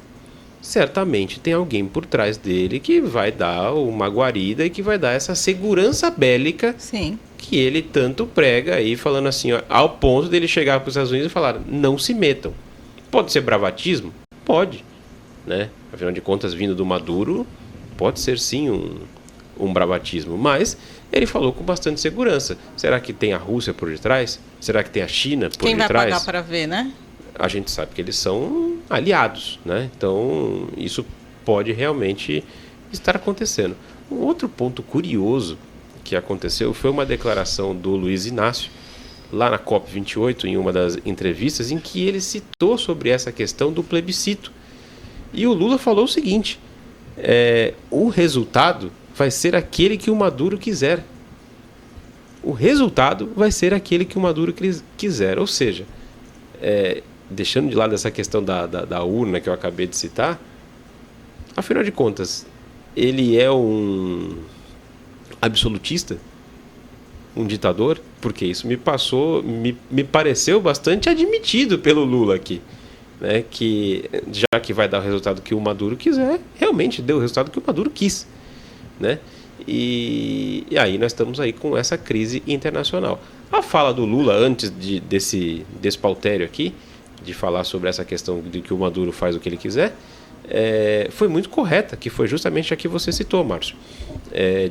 Certamente tem alguém por trás dele que vai dar uma guarida e que vai dar essa segurança bélica.
Sim.
Que ele tanto prega aí, falando assim, ó, ao ponto dele chegar para os Estados Unidos e falar: não se metam. Pode ser bravatismo? Pode, né? Afinal de contas, vindo do Maduro, pode ser sim um bravatismo, mas ele falou com bastante segurança. Será que tem a Rússia por detrás? Será que tem a China por
Quem
detrás?
vai pagar para ver, né?
A gente sabe que eles são aliados, né? Então, isso pode realmente estar acontecendo. Um outro ponto curioso que aconteceu foi uma declaração do Luiz Inácio, lá na COP28, em uma das entrevistas, em que ele citou sobre essa questão do plebiscito. E o Lula falou o seguinte: o resultado vai ser aquele que o Maduro quiser. O resultado vai ser aquele que o Maduro quiser. Ou seja, deixando de lado essa questão da urna que eu acabei de citar, afinal de contas, ele é um absolutista? Um ditador? Porque isso me pareceu bastante admitido pelo Lula aqui, né? Que já que vai dar o resultado que o Maduro quiser, realmente deu o resultado que o Maduro quis, né? E aí nós estamos aí com essa crise internacional. A fala do Lula antes desse pautério aqui, de falar sobre essa questão de que o Maduro faz o que ele quiser, foi muito correta, que foi justamente a que você citou, Márcio,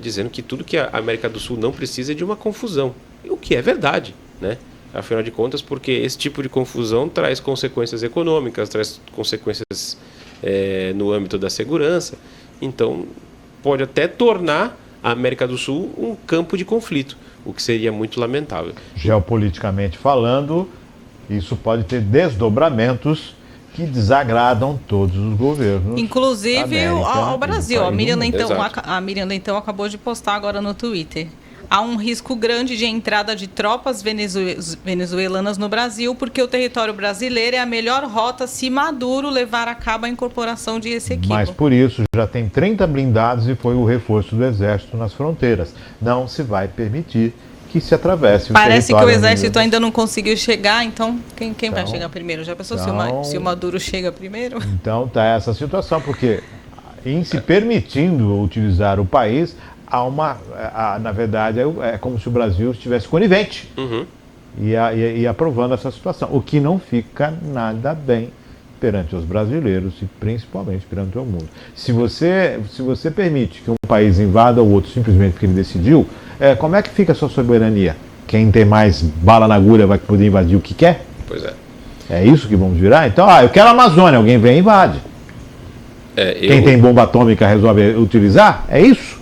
dizendo que tudo que a América do Sul não precisa é de uma confusão, o que é verdade, né? Afinal de contas, porque esse tipo de confusão traz consequências econômicas, traz consequências no âmbito da segurança, então pode até tornar a América do Sul um campo de conflito, o que seria muito lamentável.
Geopoliticamente falando, isso pode ter desdobramentos que desagradam todos os governos.
Inclusive ao Brasil. A Miriam
Exato.
Acabou de postar agora no Twitter. Há um risco grande de entrada de tropas venezuelanas no Brasil, porque o território brasileiro é a melhor rota se Maduro levar a cabo a incorporação de esse equipo.
Mas por isso já tem 30 blindados e foi o reforço do Exército nas fronteiras. Não se vai permitir que se atravesse o território.
Parece que o Exército ainda não conseguiu chegar, então quem vai chegar primeiro? Já pensou se o Maduro chega primeiro?
Então está essa situação, porque em se permitindo utilizar o país, na verdade, é como se o Brasil estivesse conivente e aprovando essa situação, o que não fica nada bem perante os brasileiros e principalmente perante o mundo. Se você permite que um país invada o outro simplesmente porque ele decidiu, como é que fica a sua soberania? Quem tem mais bala na agulha vai poder invadir o que quer?
Pois é.
É isso que vamos virar? Então, eu quero a Amazônia, alguém vem e invade. Quem tem bomba atômica resolve utilizar? É isso?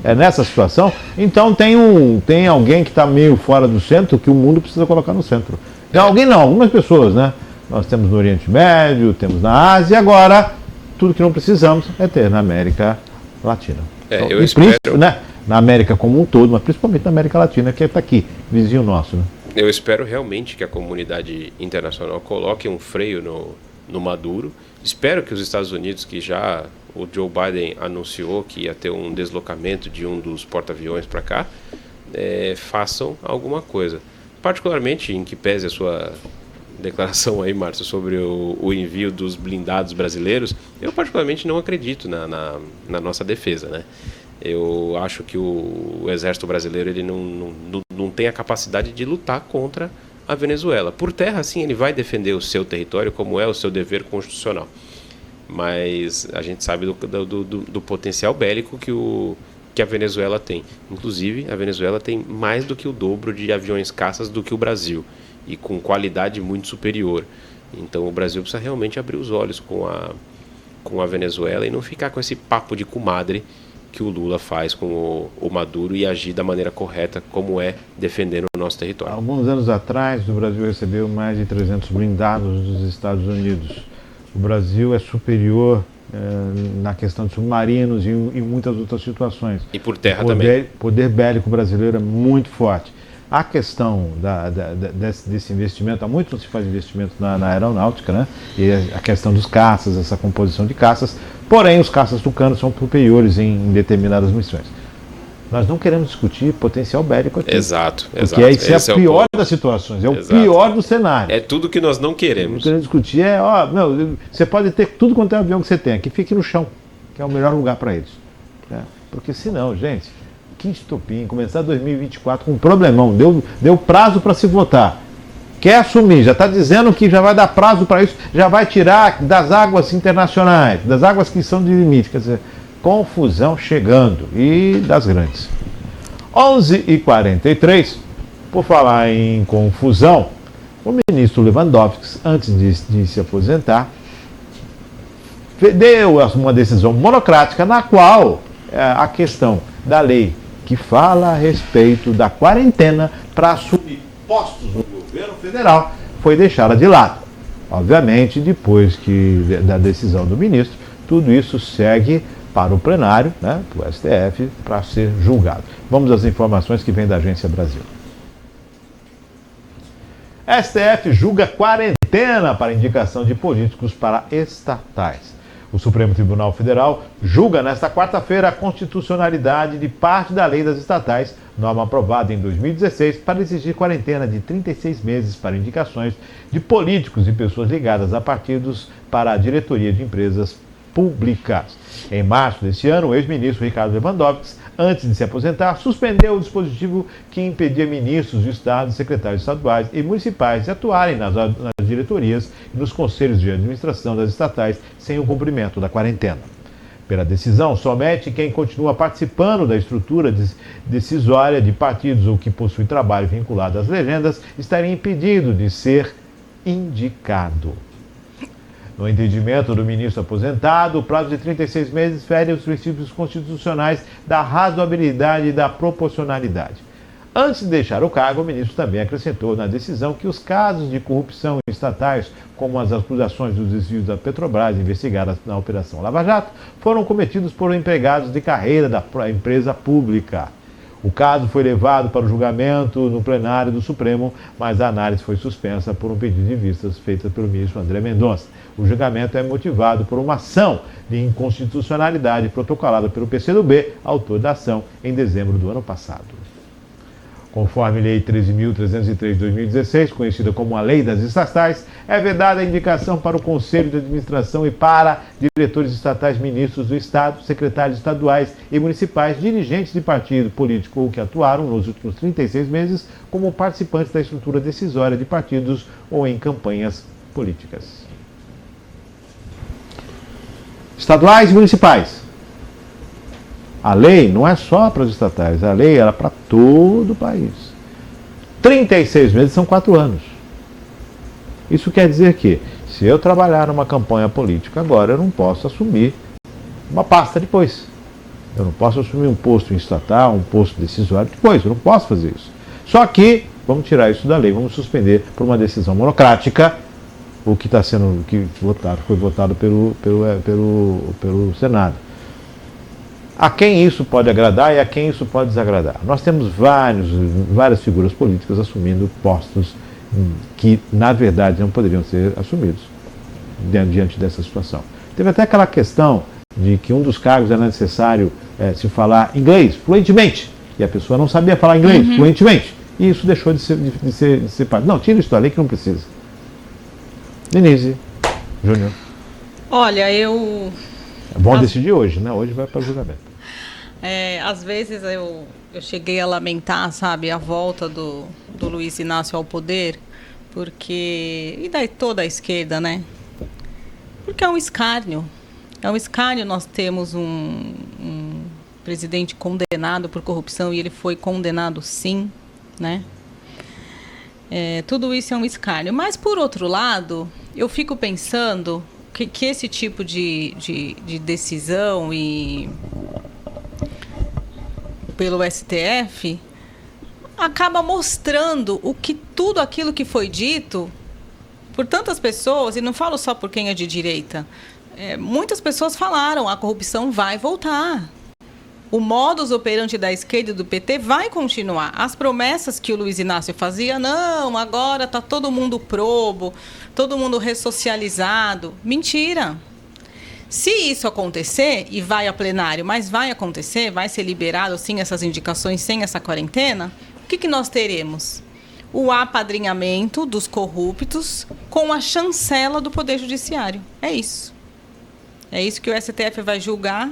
É nessa situação? Então tem alguém que está meio fora do centro que o mundo precisa colocar no centro. Não, alguém não, algumas pessoas, né? Nós temos no Oriente Médio, temos na Ásia e agora tudo que não precisamos é ter na América Latina.
Eu espero...
né, na América como um todo, mas principalmente na América Latina, que está aqui, vizinho nosso. Né?
Eu espero realmente que a comunidade internacional coloque um freio no Maduro. Espero que os Estados Unidos, que já o Joe Biden anunciou que ia ter um deslocamento de um dos porta-aviões para cá, façam alguma coisa. Particularmente, em que pese a sua declaração aí, Márcio, sobre o envio dos blindados brasileiros, eu particularmente não acredito na nossa defesa, né? Eu acho que o exército brasileiro ele não tem a capacidade de lutar contra a Venezuela. Por terra, sim, ele vai defender o seu território, como é o seu dever constitucional. Mas a gente sabe do potencial bélico que a Venezuela tem. Inclusive, a Venezuela tem mais do que o dobro de aviões caças do que o Brasil, e com qualidade muito superior. Então o Brasil precisa realmente abrir os olhos com a Venezuela e não ficar com esse papo de comadre que o Lula faz com o Maduro e agir da maneira correta, como é defendendo o nosso território.
Alguns anos atrás, o Brasil recebeu mais de 300 blindados dos Estados Unidos. O Brasil é superior na questão de submarinos e em muitas outras situações.
E por terra também.
O poder bélico brasileiro é muito forte. A questão desse investimento, há muito se faz investimento na aeronáutica, né? E a questão dos caças, essa composição de caças, porém os caças tucanos são superiores em determinadas missões. Nós não queremos discutir potencial bélico aqui.
Exato.
Porque esse é o pior das situações, é o pior do cenário.
É tudo que nós não queremos.
O que queremos discutir você pode ter tudo quanto é avião que você tem, que fique no chão, que é o melhor lugar para eles. Né? Porque senão, gente, que estopim, começar 2024 com um problemão, deu prazo para se votar. Quer assumir, já está dizendo que já vai dar prazo para isso, já vai tirar das águas internacionais, das águas que são de limite, quer dizer, confusão chegando, e das grandes. 11h43, por falar em confusão, o ministro Lewandowski, antes de se aposentar, deu uma decisão monocrática na qual a questão da lei que fala a respeito da quarentena para assumir postos no governo federal foi deixada de lado. Obviamente, depois da decisão do ministro, tudo isso segue para o plenário, né, para o STF, para ser julgado. Vamos às informações que vêm da Agência Brasil. STF julga quarentena para indicação de políticos para estatais. O Supremo Tribunal Federal julga nesta quarta-feira a constitucionalidade de parte da lei das estatais, norma aprovada em 2016 para exigir quarentena de 36 meses para indicações de políticos e pessoas ligadas a partidos para a diretoria de empresas públicas. Em março deste ano, o ex-ministro Ricardo Lewandowski, antes de se aposentar, suspendeu o dispositivo que impedia ministros de Estado, secretários estaduais e municipais de atuarem nas diretorias e nos conselhos de administração das estatais sem o cumprimento da quarentena. Pela decisão, somente quem continua participando da estrutura decisória de partidos ou que possui trabalho vinculado às legendas estaria impedido de ser indicado. No entendimento do ministro aposentado, o prazo de 36 meses fere os princípios constitucionais da razoabilidade e da proporcionalidade. Antes de deixar o cargo, o ministro também acrescentou na decisão que os casos de corrupção estatais, como as acusações dos desvios da Petrobras investigadas na Operação Lava Jato, foram cometidos por empregados de carreira da empresa pública. O caso foi levado para o julgamento no plenário do Supremo, mas a análise foi suspensa por um pedido de vistas feito pelo ministro André Mendonça. O julgamento é motivado por uma ação de inconstitucionalidade protocolada pelo PCdoB, autor da ação, em dezembro do ano passado. Conforme Lei 13.303 de 2016, conhecida como a Lei das Estatais, é vedada a indicação para o Conselho de Administração e para diretores estatais, ministros do Estado, secretários estaduais e municipais, dirigentes de partido político ou que atuaram nos últimos 36 meses como participantes da estrutura decisória de partidos ou em campanhas políticas. Estaduais e municipais. A lei não é só para os estatais, a lei era para todo o país. 36 meses são 4 anos. Isso quer dizer que, se eu trabalhar numa campanha política agora, eu não posso assumir uma pasta depois. Eu não posso assumir um posto estatal, um posto decisório depois, eu não posso fazer isso. Só que, vamos tirar isso da lei, vamos suspender por uma decisão monocrática, o que está sendo, foi votado pelo Senado. A quem isso pode agradar e a quem isso pode desagradar. Nós temos várias figuras políticas assumindo postos que, na verdade, não poderiam ser assumidos diante dessa situação. Teve até aquela questão de que um dos cargos era necessário se falar inglês fluentemente, e a pessoa não sabia falar inglês fluentemente, e isso deixou de ser parte. Não, tira isso dali que não precisa. Denise Júnior.
Olha,
É bom decidir hoje, né? Hoje vai para o julgamento.
Às vezes eu cheguei a lamentar, sabe, a volta do Luiz Inácio ao poder, porque... E daí toda a esquerda, né? Porque é um escárnio. É um escárnio nós temos um presidente condenado por corrupção, e ele foi condenado sim, né? Tudo isso é um escárnio. Mas, por outro lado, eu fico pensando que esse tipo de decisão pelo STF acaba mostrando tudo aquilo que foi dito por tantas pessoas, e não falo só por quem é de direita. Muitas pessoas falaram, a corrupção vai voltar. O modus operandi da esquerda e do PT vai continuar. As promessas que o Luiz Inácio fazia, não, agora está todo mundo probo, todo mundo ressocializado. Mentira. Se isso acontecer, e vai a plenário, mas vai acontecer, vai ser liberado sim essas indicações sem essa quarentena, o que nós teremos? O apadrinhamento dos corruptos com a chancela do Poder Judiciário. É isso. É isso que o STF vai julgar,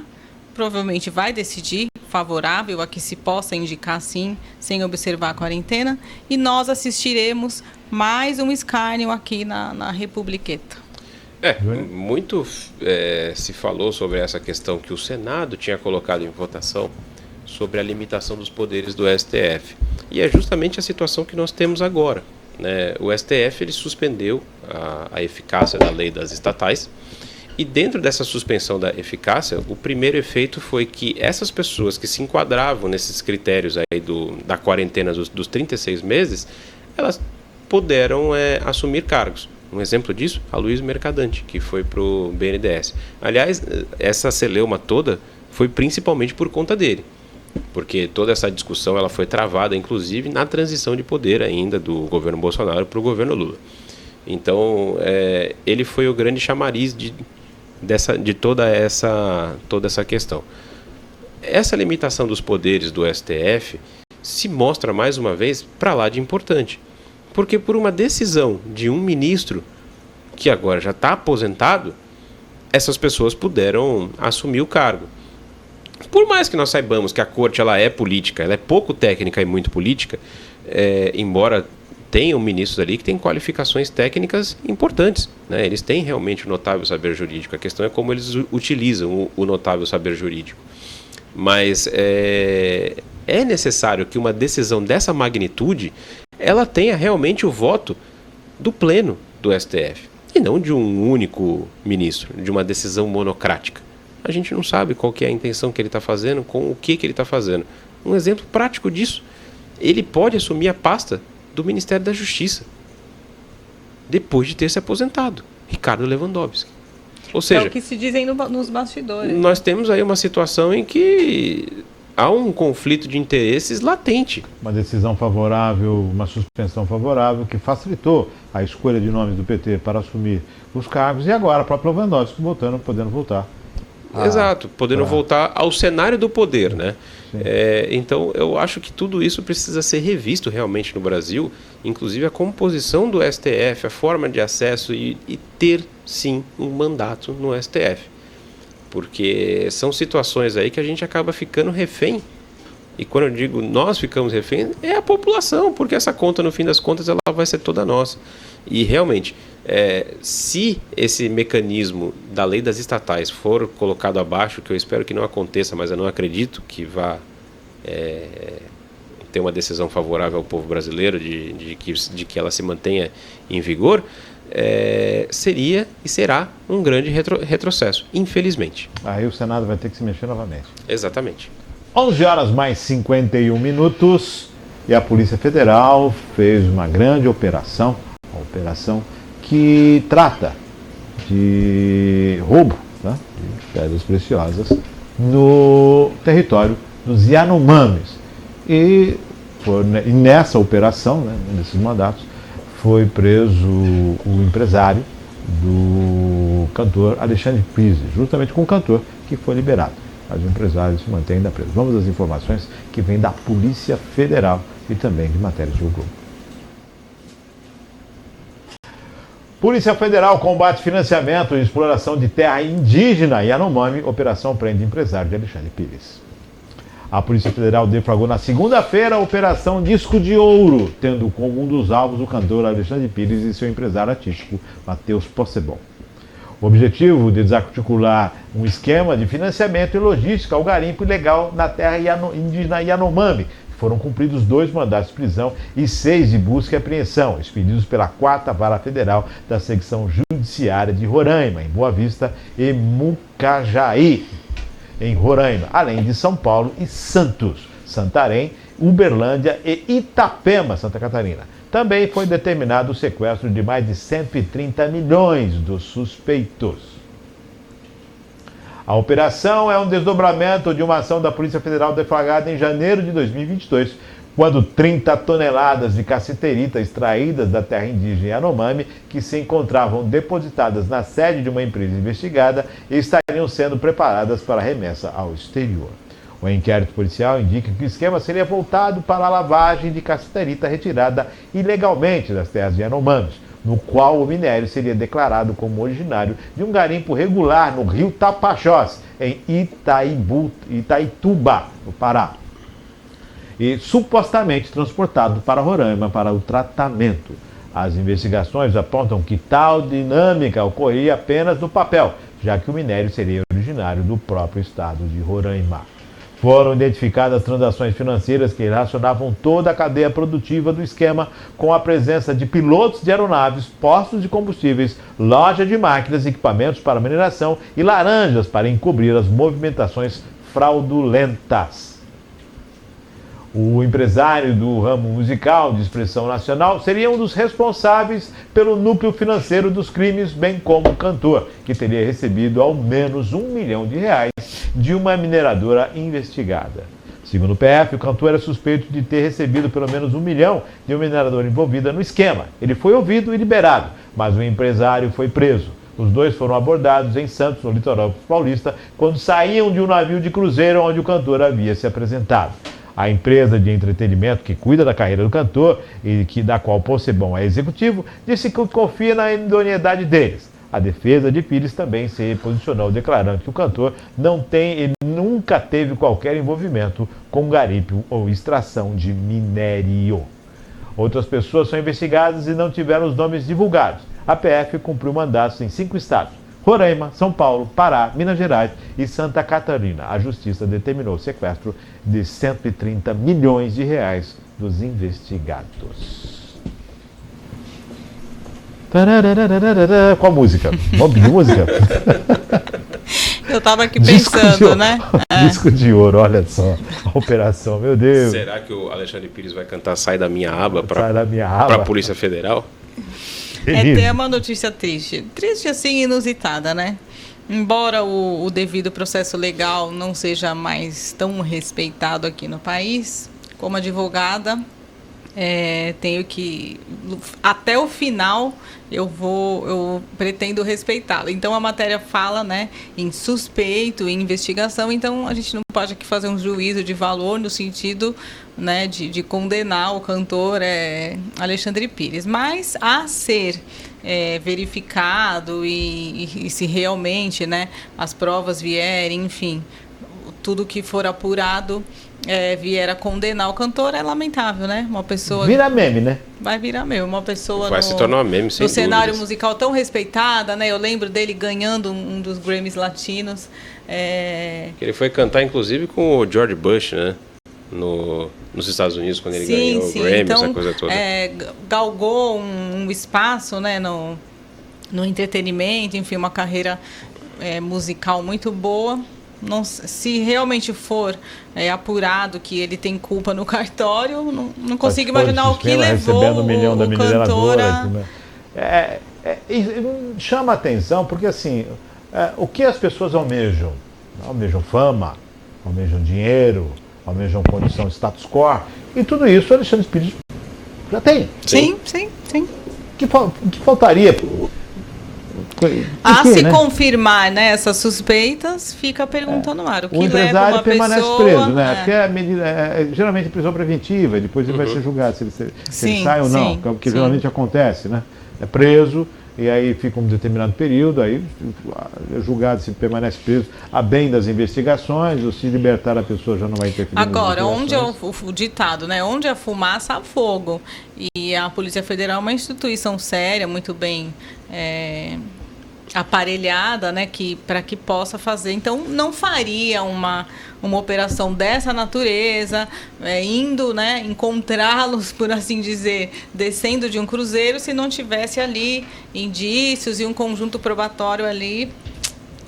provavelmente vai decidir favorável a que se possa indicar sim, sem observar a quarentena, e nós assistiremos mais um escárnio aqui na Republiqueta.
Muito se falou sobre essa questão que o Senado tinha colocado em votação sobre a limitação dos poderes do STF. E é justamente a situação que nós temos agora, né? O STF ele suspendeu a eficácia da lei das estatais, e dentro dessa suspensão da eficácia, o primeiro efeito foi que essas pessoas que se enquadravam nesses critérios aí da quarentena dos 36 meses, elas puderam assumir cargos. Um exemplo disso, a Luiz Mercadante, que foi para o BNDES. Aliás, essa celeuma toda foi principalmente por conta dele, porque toda essa discussão ela foi travada, inclusive, na transição de poder ainda do governo Bolsonaro para o governo Lula. Então, ele foi o grande chamariz de toda essa questão. Essa limitação dos poderes do STF se mostra, mais uma vez, para lá de importante. Porque por uma decisão de um ministro, que agora já está aposentado, essas pessoas puderam assumir o cargo. Por mais que nós saibamos que a corte ela é política, ela é pouco técnica e muito política, embora tenham ministros ali que têm qualificações técnicas importantes, né? Eles têm realmente o notável saber jurídico. A questão é como eles utilizam o notável saber jurídico. Mas é necessário que uma decisão dessa magnitude ela tenha realmente o voto do pleno do STF, e não de um único ministro, de uma decisão monocrática. A gente não sabe qual que é a intenção que ele está fazendo, com o que ele está fazendo. Um exemplo prático disso, ele pode assumir a pasta do Ministério da Justiça, depois de ter se aposentado, Ricardo Lewandowski. Ou seja,
é o que se dizem nos bastidores.
Nós temos aí uma situação em que há um conflito de interesses latente.
Uma decisão favorável, uma suspensão favorável, que facilitou a escolha de nomes do PT para assumir os cargos, e agora a própria Lewandowski podendo voltar.
Exato, podendo voltar ao cenário do poder, né? Então, eu acho que tudo isso precisa ser revisto realmente no Brasil, inclusive a composição do STF, a forma de acesso e ter, sim, um mandato no STF. Porque são situações aí que a gente acaba ficando refém. E quando eu digo nós ficamos refém, é a população, porque essa conta, no fim das contas, ela vai ser toda nossa. E realmente, se esse mecanismo da lei das estatais for colocado abaixo, que eu espero que não aconteça, mas eu não acredito que vá ter uma decisão favorável ao povo brasileiro de que ela se mantenha em vigor, seria e será um grande retrocesso, infelizmente.
Aí o Senado vai ter que se mexer novamente.
Exatamente.
11 horas mais 51 minutos, e a Polícia Federal fez uma grande operação, uma operação que trata de roubo, né, de pedras preciosas no território dos Yanomamis. E nessa operação, né, nesses mandatos, foi preso o empresário do cantor Alexandre Pires, justamente com o cantor que foi liberado. Mas o empresário se mantém ainda preso. Vamos às informações que vêm da Polícia Federal e também de matérias do Globo. Polícia Federal combate financiamento e exploração de terra indígena e Yanomami. Operação prende empresário de Alexandre Pires. A Polícia Federal deflagrou na segunda-feira a Operação Disco de Ouro, tendo como um dos alvos o cantor Alexandre Pires e seu empresário artístico, Matheus Possebon. O objetivo de desarticular um esquema de financiamento e logística ao garimpo ilegal na terra indígena Yanomami. Foram cumpridos 2 mandatos de prisão e 6 de busca e apreensão, expedidos pela 4ª Vara Federal da Secção Judiciária de Roraima, em Boa Vista, e Mucajaí, em Roraima, além de São Paulo e Santos, Santarém, Uberlândia e Itapema, Santa Catarina. Também foi determinado o sequestro de mais de 130 milhões dos suspeitos. A operação é um desdobramento de uma ação da Polícia Federal deflagrada em janeiro de 2022, quando 30 toneladas de cassiterita extraídas da terra indígena Yanomami, que se encontravam depositadas na sede de uma empresa investigada, estariam sendo preparadas para remessa ao exterior. O inquérito policial indica que o esquema seria voltado para a lavagem de cassiterita retirada ilegalmente das terras Yanomamis, no qual o minério seria declarado como originário de um garimpo regular no rio Tapajós, em Itaituba, no Pará, e supostamente transportado para Roraima para o tratamento. As investigações apontam que tal dinâmica ocorria apenas no papel, já que o minério seria originário do próprio estado de Roraima. Foram identificadas transações financeiras que relacionavam toda a cadeia produtiva do esquema, com a presença de pilotos de aeronaves, postos de combustíveis, loja de máquinas, equipamentos para mineração e laranjas para encobrir as movimentações fraudulentas. O empresário do ramo musical de expressão nacional seria um dos responsáveis pelo núcleo financeiro dos crimes, bem como o cantor, que teria recebido ao menos R$1 milhão de uma mineradora investigada. Segundo o PF, o cantor era suspeito de ter recebido pelo menos R$1 milhão de uma mineradora envolvida no esquema. Ele foi ouvido e liberado, mas o empresário foi preso. Os dois foram abordados em Santos, no litoral paulista, quando saíam de um navio de cruzeiro onde o cantor havia se apresentado. A empresa de entretenimento que cuida da carreira do cantor e da qual Possebon é executivo, disse que confia na idoneidade deles. A defesa de Pires também se posicionou, declarando que o cantor nunca teve qualquer envolvimento com garimpo ou extração de minério. Outras pessoas são investigadas e não tiveram os nomes divulgados. A PF cumpriu mandatos em 5 estados: Roraima, São Paulo, Pará, Minas Gerais e Santa Catarina. A Justiça determinou o sequestro de R$130 milhões dos investigados. Qual música? Vamos pedir música?
Eu tava aqui pensando, né?
Disco de ouro, olha só. A operação, meu Deus.
Será que o Alexandre Pires vai cantar Sai da Minha Aba para a Polícia Federal?
É uma notícia triste. Triste assim, inusitada, né? Embora o devido processo legal não seja mais tão respeitado aqui no país, como advogada, tenho que, até o final, eu pretendo respeitá-lo. Então a matéria fala, né, em suspeito, em investigação, então a gente não pode aqui fazer um juízo de valor no sentido, né, de condenar o cantor Alexandre Pires, mas a ser verificado e se realmente, né, as provas vierem, enfim, tudo que for apurado vier a condenar o cantor, é lamentável, né? Uma pessoa...
Vira meme, né?
Vai virar meme. Uma pessoa
vai se tornar um meme, sem
no cenário
dúvidas.
Musical tão respeitada, né? Eu lembro dele ganhando um dos Grammys latinos.
Ele foi cantar, inclusive, com o George Bush, né? Nos Estados Unidos, quando ele ganhou o Grammy, então, essa coisa toda.
Galgou um espaço, né? No entretenimento, enfim, uma carreira musical muito boa. Não, se realmente for apurado que ele tem culpa no cartório, não consigo imaginar o que levou
recebendo 1 milhão da mineradora.
cantor
chama atenção porque assim, o que as pessoas almejam almejam fama, almejam dinheiro, almejam condição de status quo, e tudo isso o Alexandre Pires já tem.
Sim.
O que faltaria?
Se
né?
confirmar, né, essas suspeitas, fica a pergunta no ar. O que
O
leva
empresário
uma
permanece
pessoa...
preso, né? Porque a medida geralmente prisão preventiva, e depois ele vai ser julgado se ele sai ou não, que é o que geralmente acontece, né? É preso, e aí fica um determinado período, aí é julgado se permanece preso a bem das investigações, ou se libertar a pessoa já não vai interferir.
Agora, onde é o ditado, né? Onde há fumaça, há fogo. E a Polícia Federal é uma instituição séria, muito bem aparelhada, né? Para que possa fazer. Então, não faria uma operação dessa natureza, indo, né, encontrá-los, por assim dizer, descendo de um cruzeiro, se não tivesse ali indícios e um conjunto probatório ali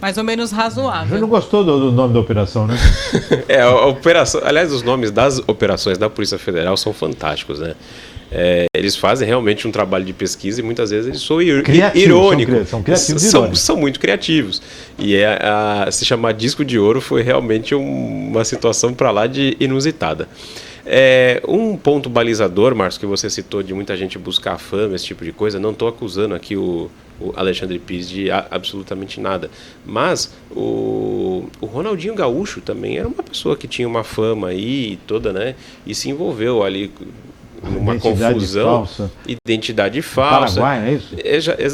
mais ou menos razoável.
Você não gostou do nome da operação, né?
A operação, aliás, os nomes das operações da Polícia Federal são fantásticos, né? Eles fazem realmente um trabalho de pesquisa e muitas vezes eles são irônicos.
São criativos e irônicos.
São muito criativos. E se chamar Disco de Ouro foi realmente uma situação para lá de inusitada. Um ponto balizador, Márcio, que você citou de muita gente buscar fama, esse tipo de coisa, não estou acusando aqui o Alexandre Pires de absolutamente nada, mas o Ronaldinho Gaúcho também era uma pessoa que tinha uma fama aí toda, né, e se envolveu ali numa confusão, identidade falsa.
Paraguai, não é isso?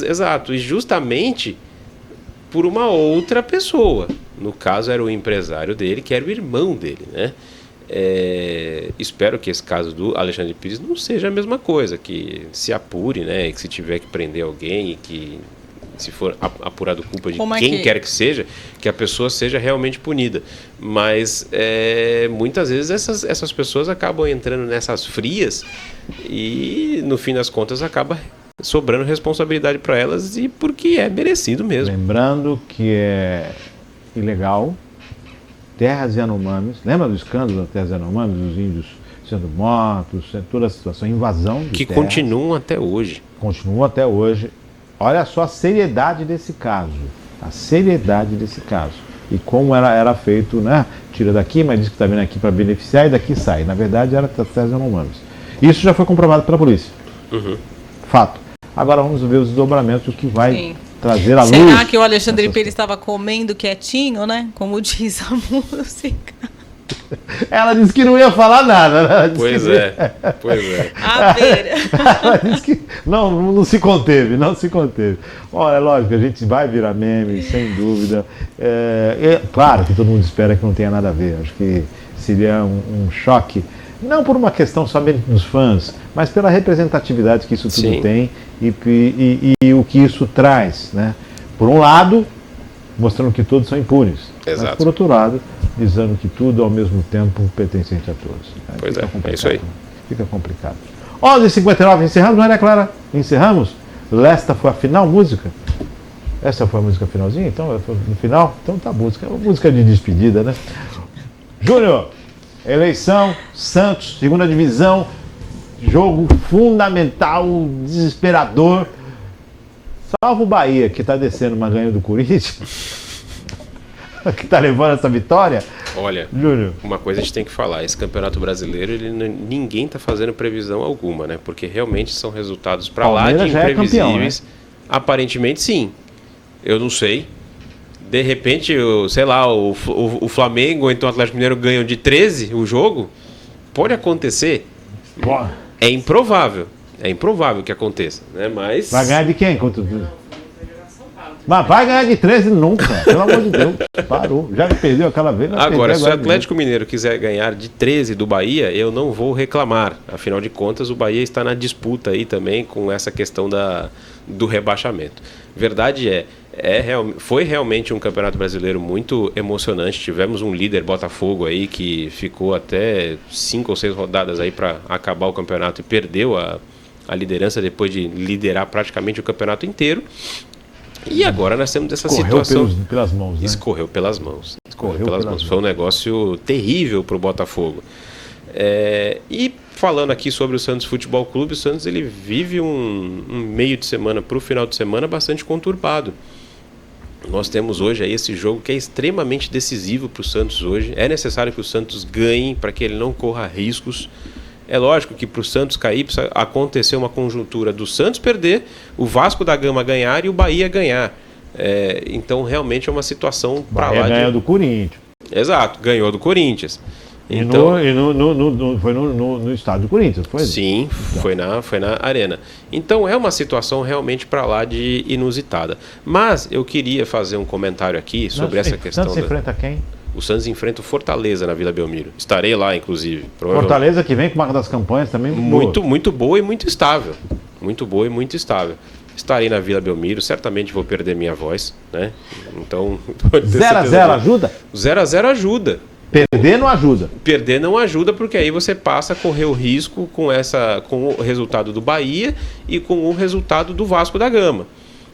Exato, e justamente por uma outra pessoa. No caso era o empresário dele, que era o irmão dele, né? Espero que esse caso do Alexandre Pires não seja a mesma coisa, que se apure, né? Que se tiver que prender alguém e que se for apurado culpa de quem quer que seja, que a pessoa seja realmente punida. Mas muitas vezes essas pessoas acabam entrando nessas frias e no fim das contas acaba sobrando responsabilidade para elas, e porque é merecido mesmo.
Lembrando que é ilegal terras Yanomamis. Lembra do escândalo das terras Yanomamis, dos índios sendo mortos, toda a situação, invasão de
que
terras,
continuam até hoje.
Continuam até hoje. Olha só a seriedade desse caso. A seriedade desse caso. E como era feito, né? Tira daqui, mas diz que está vindo aqui para beneficiar e daqui sai. Na verdade, era terras Yanomamis. Isso já foi comprovado pela polícia. Fato. Agora vamos ver os desdobramentos, o que vai trazer à luz.
Será que o Alexandre Pires estava comendo quietinho, né? Como diz a música.
Ela disse que não ia falar nada, né?
Pois é.
A ver.
Ela disse que não se conteve. Olha, é lógico, a gente vai virar meme, sem dúvida. Claro que todo mundo espera que não tenha nada a ver. Acho que seria um choque, não por uma questão somente dos fãs, mas pela representatividade que isso tudo tem e o que isso traz, né? Por um lado, mostrando que todos são impunes.
Exato.
Mas por outro lado, dizendo que tudo ao mesmo tempo pertencente a todos.
Pois é isso aí.
Fica complicado. 11h59, encerramos, Maria Clara? Encerramos? Esta foi a final música? Essa foi a música finalzinha? Então, no final? Então tá, música de despedida, né? Júnior, eleição, Santos, segunda divisão, jogo fundamental, desesperador. Salvo o Bahia, que está descendo, mas ganhou do Corinthians, que está levando essa vitória.
Olha,
Júnior,
uma coisa a gente tem que falar, esse Campeonato Brasileiro, ninguém está fazendo previsão alguma, né? Porque realmente são resultados para lá de imprevisíveis. Campeão, né? Aparentemente sim. Eu não sei. De repente, sei lá, o Flamengo ou então o Atlético Mineiro ganham de 13 o jogo. Pode acontecer. É improvável. É improvável que aconteça, né? Mas
vai ganhar de quem? Mas vai ganhar de 13 nunca, pelo amor de Deus. Parou. Já perdeu aquela vez.
Agora, se o Atlético Mineiro quiser ganhar de 13 do Bahia, eu não vou reclamar. Afinal de contas, o Bahia está na disputa aí também com essa questão do rebaixamento. Verdade foi realmente um Campeonato Brasileiro muito emocionante. Tivemos um líder, Botafogo, aí que ficou até 5 ou 6 rodadas aí para acabar o campeonato e perdeu a liderança depois de liderar praticamente o campeonato inteiro. E agora nós temos essa situação.
Pelas mãos, né?
Escorreu pelas mãos. Foi um negócio terrível para o Botafogo. E falando aqui sobre o Santos Futebol Clube, o Santos ele vive um meio de semana para o final de semana bastante conturbado. Nós temos hoje aí esse jogo que é extremamente decisivo para o Santos hoje. É necessário que o Santos ganhe para que ele não corra riscos. É lógico que para o Santos cair precisa acontecer uma conjuntura do Santos perder, o Vasco da Gama ganhar e o Bahia ganhar. Então realmente é uma situação para lá.
Ganhou do Corinthians.
Exato, ganhou do Corinthians.
Então, foi no estádio do Corinthians, foi?
Sim, então. foi na Arena. Então é uma situação realmente para lá de inusitada. Mas eu queria fazer um comentário aqui sobre essa questão.
O Santos enfrenta quem?
O Santos enfrenta o Fortaleza na Vila Belmiro. Estarei lá, inclusive.
Fortaleza que vem com uma das campanhas também
muito boa e muito estável. Muito boa e muito estável. Estarei na Vila Belmiro, certamente vou perder minha voz, né? Então,
0x0 ajuda?
0x0 ajuda.
Perder não ajuda.
Perder não ajuda, porque aí você passa a correr o risco com o resultado do Bahia e com o resultado do Vasco da Gama.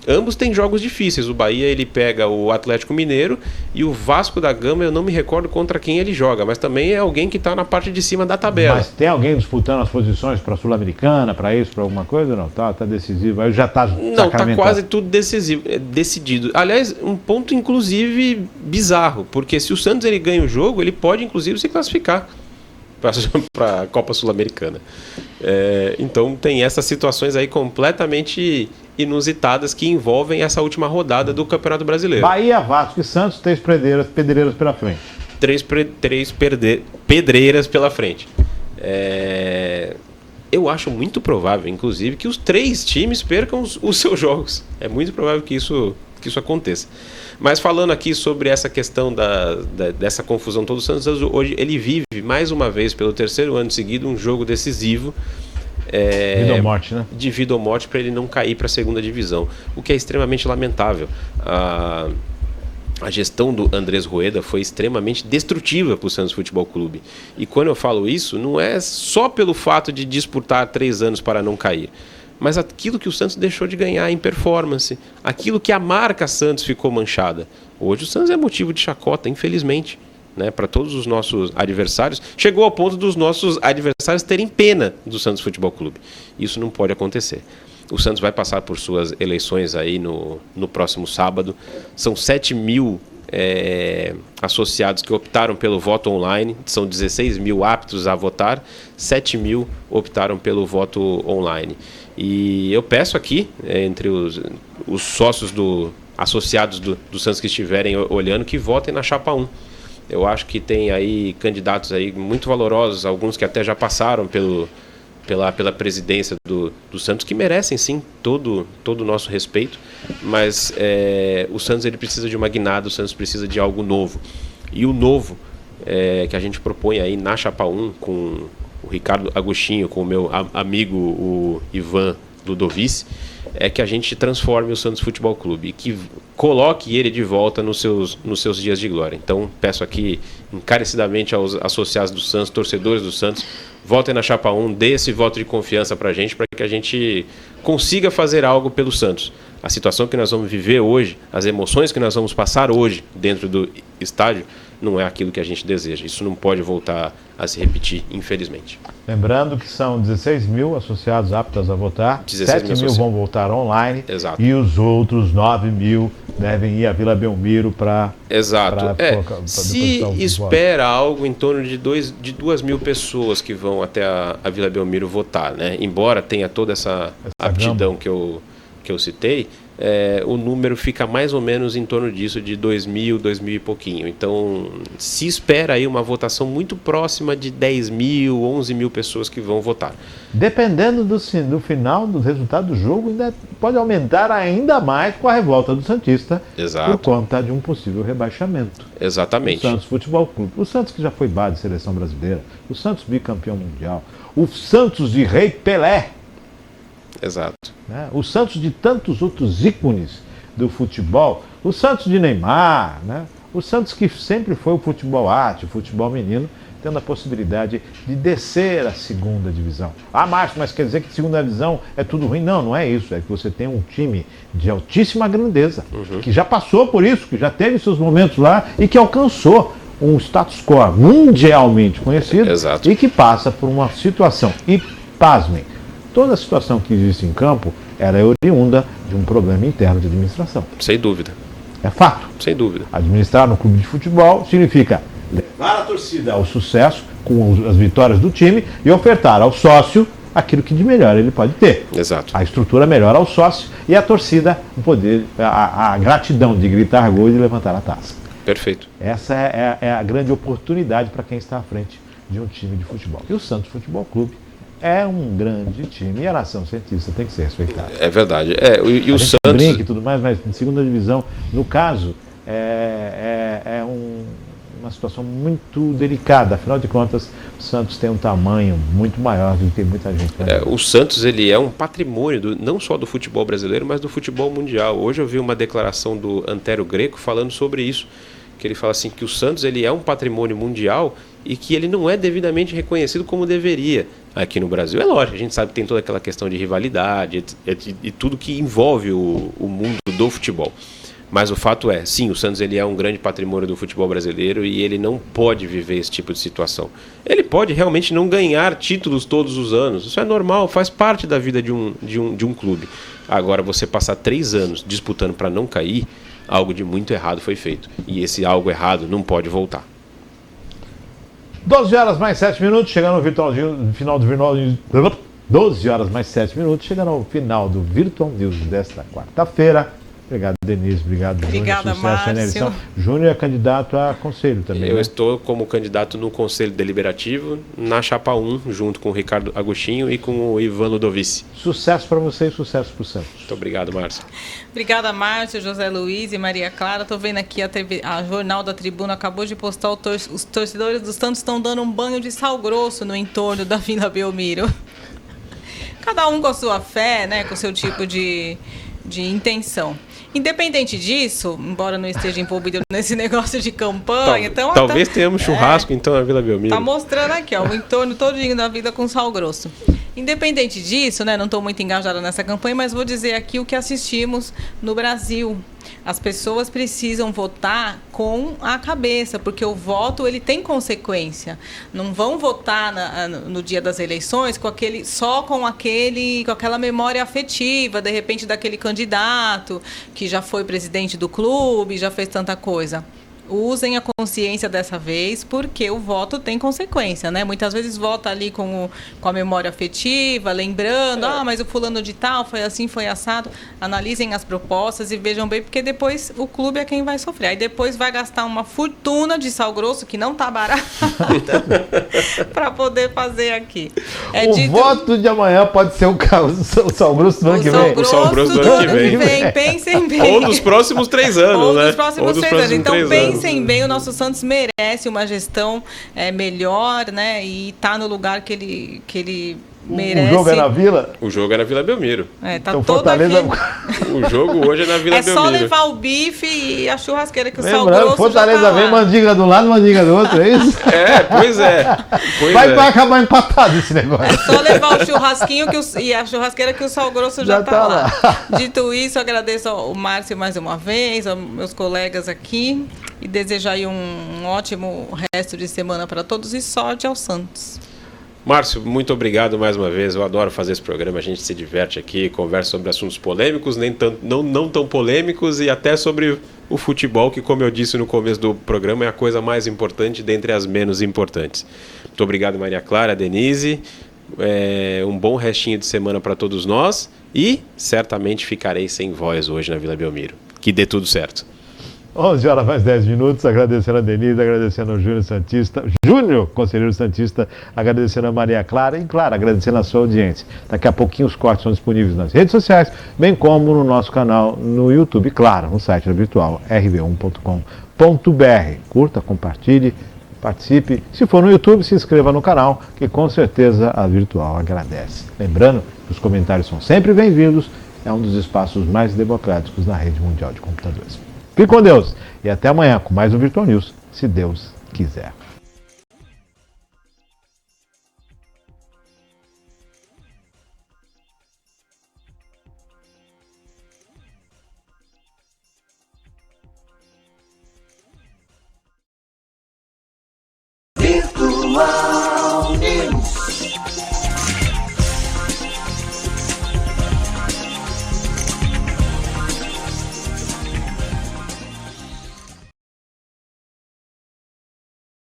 Ambos têm jogos difíceis. O Bahia ele pega o Atlético Mineiro e o Vasco da Gama eu não me recordo contra quem ele joga, mas também é alguém que está na parte de cima da tabela.
Mas tem alguém disputando as posições para a Sul-Americana, para isso, para alguma coisa? Não, tá decisivo. Aí já está
não, está quase tudo decidido. Aliás, um ponto inclusive bizarro, porque se o Santos ele ganha o jogo, ele pode inclusive se classificar para a Copa Sul-Americana. Então tem essas situações aí completamente inusitadas que envolvem essa última rodada do Campeonato Brasileiro.
Bahia, Vasco e Santos, 3 pedreiras pela frente.
3 pedreiras pela frente. Eu acho muito provável, inclusive, que os 3 times percam os seus jogos. É muito provável que isso aconteça. Mas falando aqui sobre essa questão dessa confusão toda, o Santos hoje ele vive mais uma vez, pelo 3º ano seguido, um jogo decisivo.
Vida ou morte, né?
De vida ou morte para ele não cair para a 2ª divisão, o que é extremamente lamentável. A gestão do Andrés Rueda foi extremamente destrutiva para o Santos Futebol Clube. E quando eu falo isso, não é só pelo fato de disputar 3 anos para não cair, mas aquilo que o Santos deixou de ganhar em performance, aquilo que a marca Santos ficou manchada. Hoje o Santos é motivo de chacota, infelizmente, né, para todos os nossos adversários. Chegou ao ponto dos nossos adversários terem pena do Santos Futebol Clube. Isso não pode acontecer. O Santos vai passar por suas eleições aí no próximo sábado. São 7 mil associados que optaram pelo voto online. São 16 mil aptos a votar. 7 mil optaram pelo voto online. E eu peço aqui, entre os sócios associados do Santos que estiverem olhando, que votem na chapa 1. Eu acho que tem aí candidatos aí muito valorosos, alguns que até já passaram pela presidência do Santos, que merecem sim todo o nosso respeito, mas o Santos ele precisa de uma guinada, o Santos precisa de algo novo. E o novo que a gente propõe aí na chapa 1, com o Ricardo Agostinho, com o meu amigo o Ivan Ludovici, é que a gente transforme o Santos Futebol Clube e que coloque ele de volta nos seus dias de glória. Então peço aqui encarecidamente aos associados do Santos, torcedores do Santos, votem na chapa 1, dê esse voto de confiança para que a gente consiga fazer algo pelo Santos. A situação que nós vamos viver hoje, as emoções que nós vamos passar hoje dentro do estádio, não é aquilo que a gente deseja. Isso não pode voltar a se repetir, infelizmente.
Lembrando que são 16 mil associados aptos a votar, 7 mil vão votar online.
Exato.
E os outros 9 mil devem ir à Vila Belmiro para...
Exato. Se espera algo em torno de 2 mil pessoas que vão até a Vila Belmiro votar, né? Embora tenha toda essa aptidão que eu citei, o número fica mais ou menos em torno disso, de 2 mil e pouquinho. Então, se espera aí uma votação muito próxima de 10 mil, 11 mil pessoas que vão votar.
Dependendo do final, do resultado do jogo, ainda pode aumentar ainda mais com a revolta do Santista.
Exato.
Por conta de um possível rebaixamento.
Exatamente.
O Santos Futebol Clube. O Santos que já foi base de seleção brasileira. O Santos bicampeão mundial. O Santos de Rei Pelé.
Exato.
Né? O Santos de tantos outros ícones do futebol, o Santos de Neymar, né? O Santos que sempre foi o futebol arte, o futebol menino, tendo a possibilidade de descer a 2ª divisão. Ah, Márcio, mas quer dizer que 2ª divisão é tudo ruim? Não, não é isso. É que você tem um time de altíssima grandeza, que já passou por isso, que já teve seus momentos lá e que alcançou um status quo mundialmente conhecido.
Exato.
E que passa por uma situação. E, pasmem, toda a situação que existe em campo era oriunda de um problema interno de administração.
Sem dúvida.
É fato.
Sem dúvida.
Administrar no clube de futebol significa levar a torcida ao sucesso com as vitórias do time e ofertar ao sócio aquilo que de melhor ele pode ter.
Exato.
A estrutura melhor ao sócio e a torcida o poder, a gratidão de gritar gol e de levantar a taça.
Perfeito.
Essa é a grande oportunidade para quem está à frente de um time de futebol. E o Santos Futebol Clube é um grande time e a nação santista tem que ser respeitada.
É verdade. E o
Santos
Santos...
brinca e tudo mais, mas em segunda divisão, no caso, uma situação muito delicada. Afinal de contas, o Santos tem um tamanho muito maior do que muita gente.
O Santos ele é um patrimônio não só do futebol brasileiro, mas do futebol mundial. Hoje eu vi uma declaração do Antero Greco falando sobre isso, que ele fala assim que o Santos ele é um patrimônio mundial e que ele não é devidamente reconhecido como deveria aqui no Brasil. É lógico, a gente sabe que tem toda aquela questão de rivalidade e tudo que envolve o mundo do futebol. Mas o fato é, sim, o Santos ele é um grande patrimônio do futebol brasileiro e ele não pode viver esse tipo de situação. Ele pode realmente não ganhar títulos todos os anos. Isso é normal, faz parte da vida de um clube. Agora, você passar 3 anos disputando para não cair, algo de muito errado foi feito. E esse algo errado não pode voltar.
12 horas mais 7 minutos, chegando no final do Virtual News. 12 horas mais 7 minutos, chegando ao final do Virtual News desta quarta-feira. Obrigado, Denise. Obrigado, Júnior.
Obrigada, Márcio.
Júnior é candidato a conselho também.
Eu estou como candidato no Conselho Deliberativo, na Chapa 1, junto com o Ricardo Agostinho e com o Ivan Ludovici.
Sucesso para você e sucesso para o Santos.
Muito obrigado, Márcio.
Obrigada, Márcio, José Luiz e Maria Clara. Estou vendo aqui a Jornal da Tribuna acabou de postar os torcedores do Santos estão dando um banho de sal grosso no entorno da Vila Belmiro. Cada um com a sua fé, né, com o seu tipo de intenção. Independente disso, embora não esteja envolvido nesse negócio de campanha,
talvez tenhamos churrasco então na Vila Belmiro.
Tá mostrando aqui, ó, o entorno todinho da vida com sal grosso. Independente disso, né, não estou muito engajada nessa campanha, mas vou dizer aqui o que assistimos no Brasil. As pessoas precisam votar com a cabeça, porque o voto ele tem consequência. Não vão votar no dia das eleições com aquela memória afetiva, de repente, daquele candidato que já foi presidente do clube, já fez tanta coisa. Usem a consciência dessa vez, porque o voto tem consequência, né? Muitas vezes vota ali com a memória afetiva, lembrando, mas o fulano de tal foi assim, foi assado. Analisem as propostas e vejam bem, porque depois o clube é quem vai sofrer. Aí depois vai gastar uma fortuna de sal grosso, que não tá barato, para poder fazer aqui.
Voto de amanhã pode ser o sal grosso do ano que vem.
O sal grosso do ano que vem.
Pensem bem.
Ou dos próximos 3 anos,
Ou
né?
dos próximos 3 anos. Então pensem bem, o nosso Santos merece uma gestão melhor, né? E está no lugar que ele merece.
O jogo é na Vila?
O jogo é na Vila Belmiro.
Tá
então,
todo
Fortaleza...
aqui.
O jogo hoje é na Vila Belmiro.
É só levar o bife e a churrasqueira, que o sal grosso
Fortaleza
já tá
vem,
lá.
mandiga do lado, mandiga do outro, é isso?
Pois é.
Vai acabar empatado esse negócio.
É só levar o churrasquinho e a churrasqueira, que o sal grosso já tá lá. Dito isso, agradeço ao Márcio mais uma vez, aos meus colegas aqui, e desejo aí um ótimo resto de semana para todos e sorte ao Santos.
Márcio, muito obrigado mais uma vez. Eu adoro fazer esse programa, a gente se diverte aqui, conversa sobre assuntos polêmicos, não tão polêmicos, e até sobre o futebol, que, como eu disse no começo do programa, é a coisa mais importante dentre as menos importantes. Muito obrigado, Maria Clara, Denise. Um bom restinho de semana para todos nós, e certamente ficarei sem voz hoje na Vila Belmiro. Que dê tudo certo.
11 horas mais 10 minutos, agradecendo a Denise, agradecendo ao Júnior Santista, conselheiro Santista, agradecendo a Maria Clara e, claro, agradecendo a sua audiência. Daqui a pouquinho os cortes são disponíveis nas redes sociais, bem como no nosso canal no YouTube, claro, no site da Virtual, rv1.com.br. Curta, compartilhe, participe. Se for no YouTube, se inscreva no canal, que com certeza a Virtual agradece. Lembrando que os comentários são sempre bem-vindos, é um dos espaços mais democráticos na rede mundial de computadores. Fique com Deus e até amanhã com mais um Virtual News, se Deus quiser.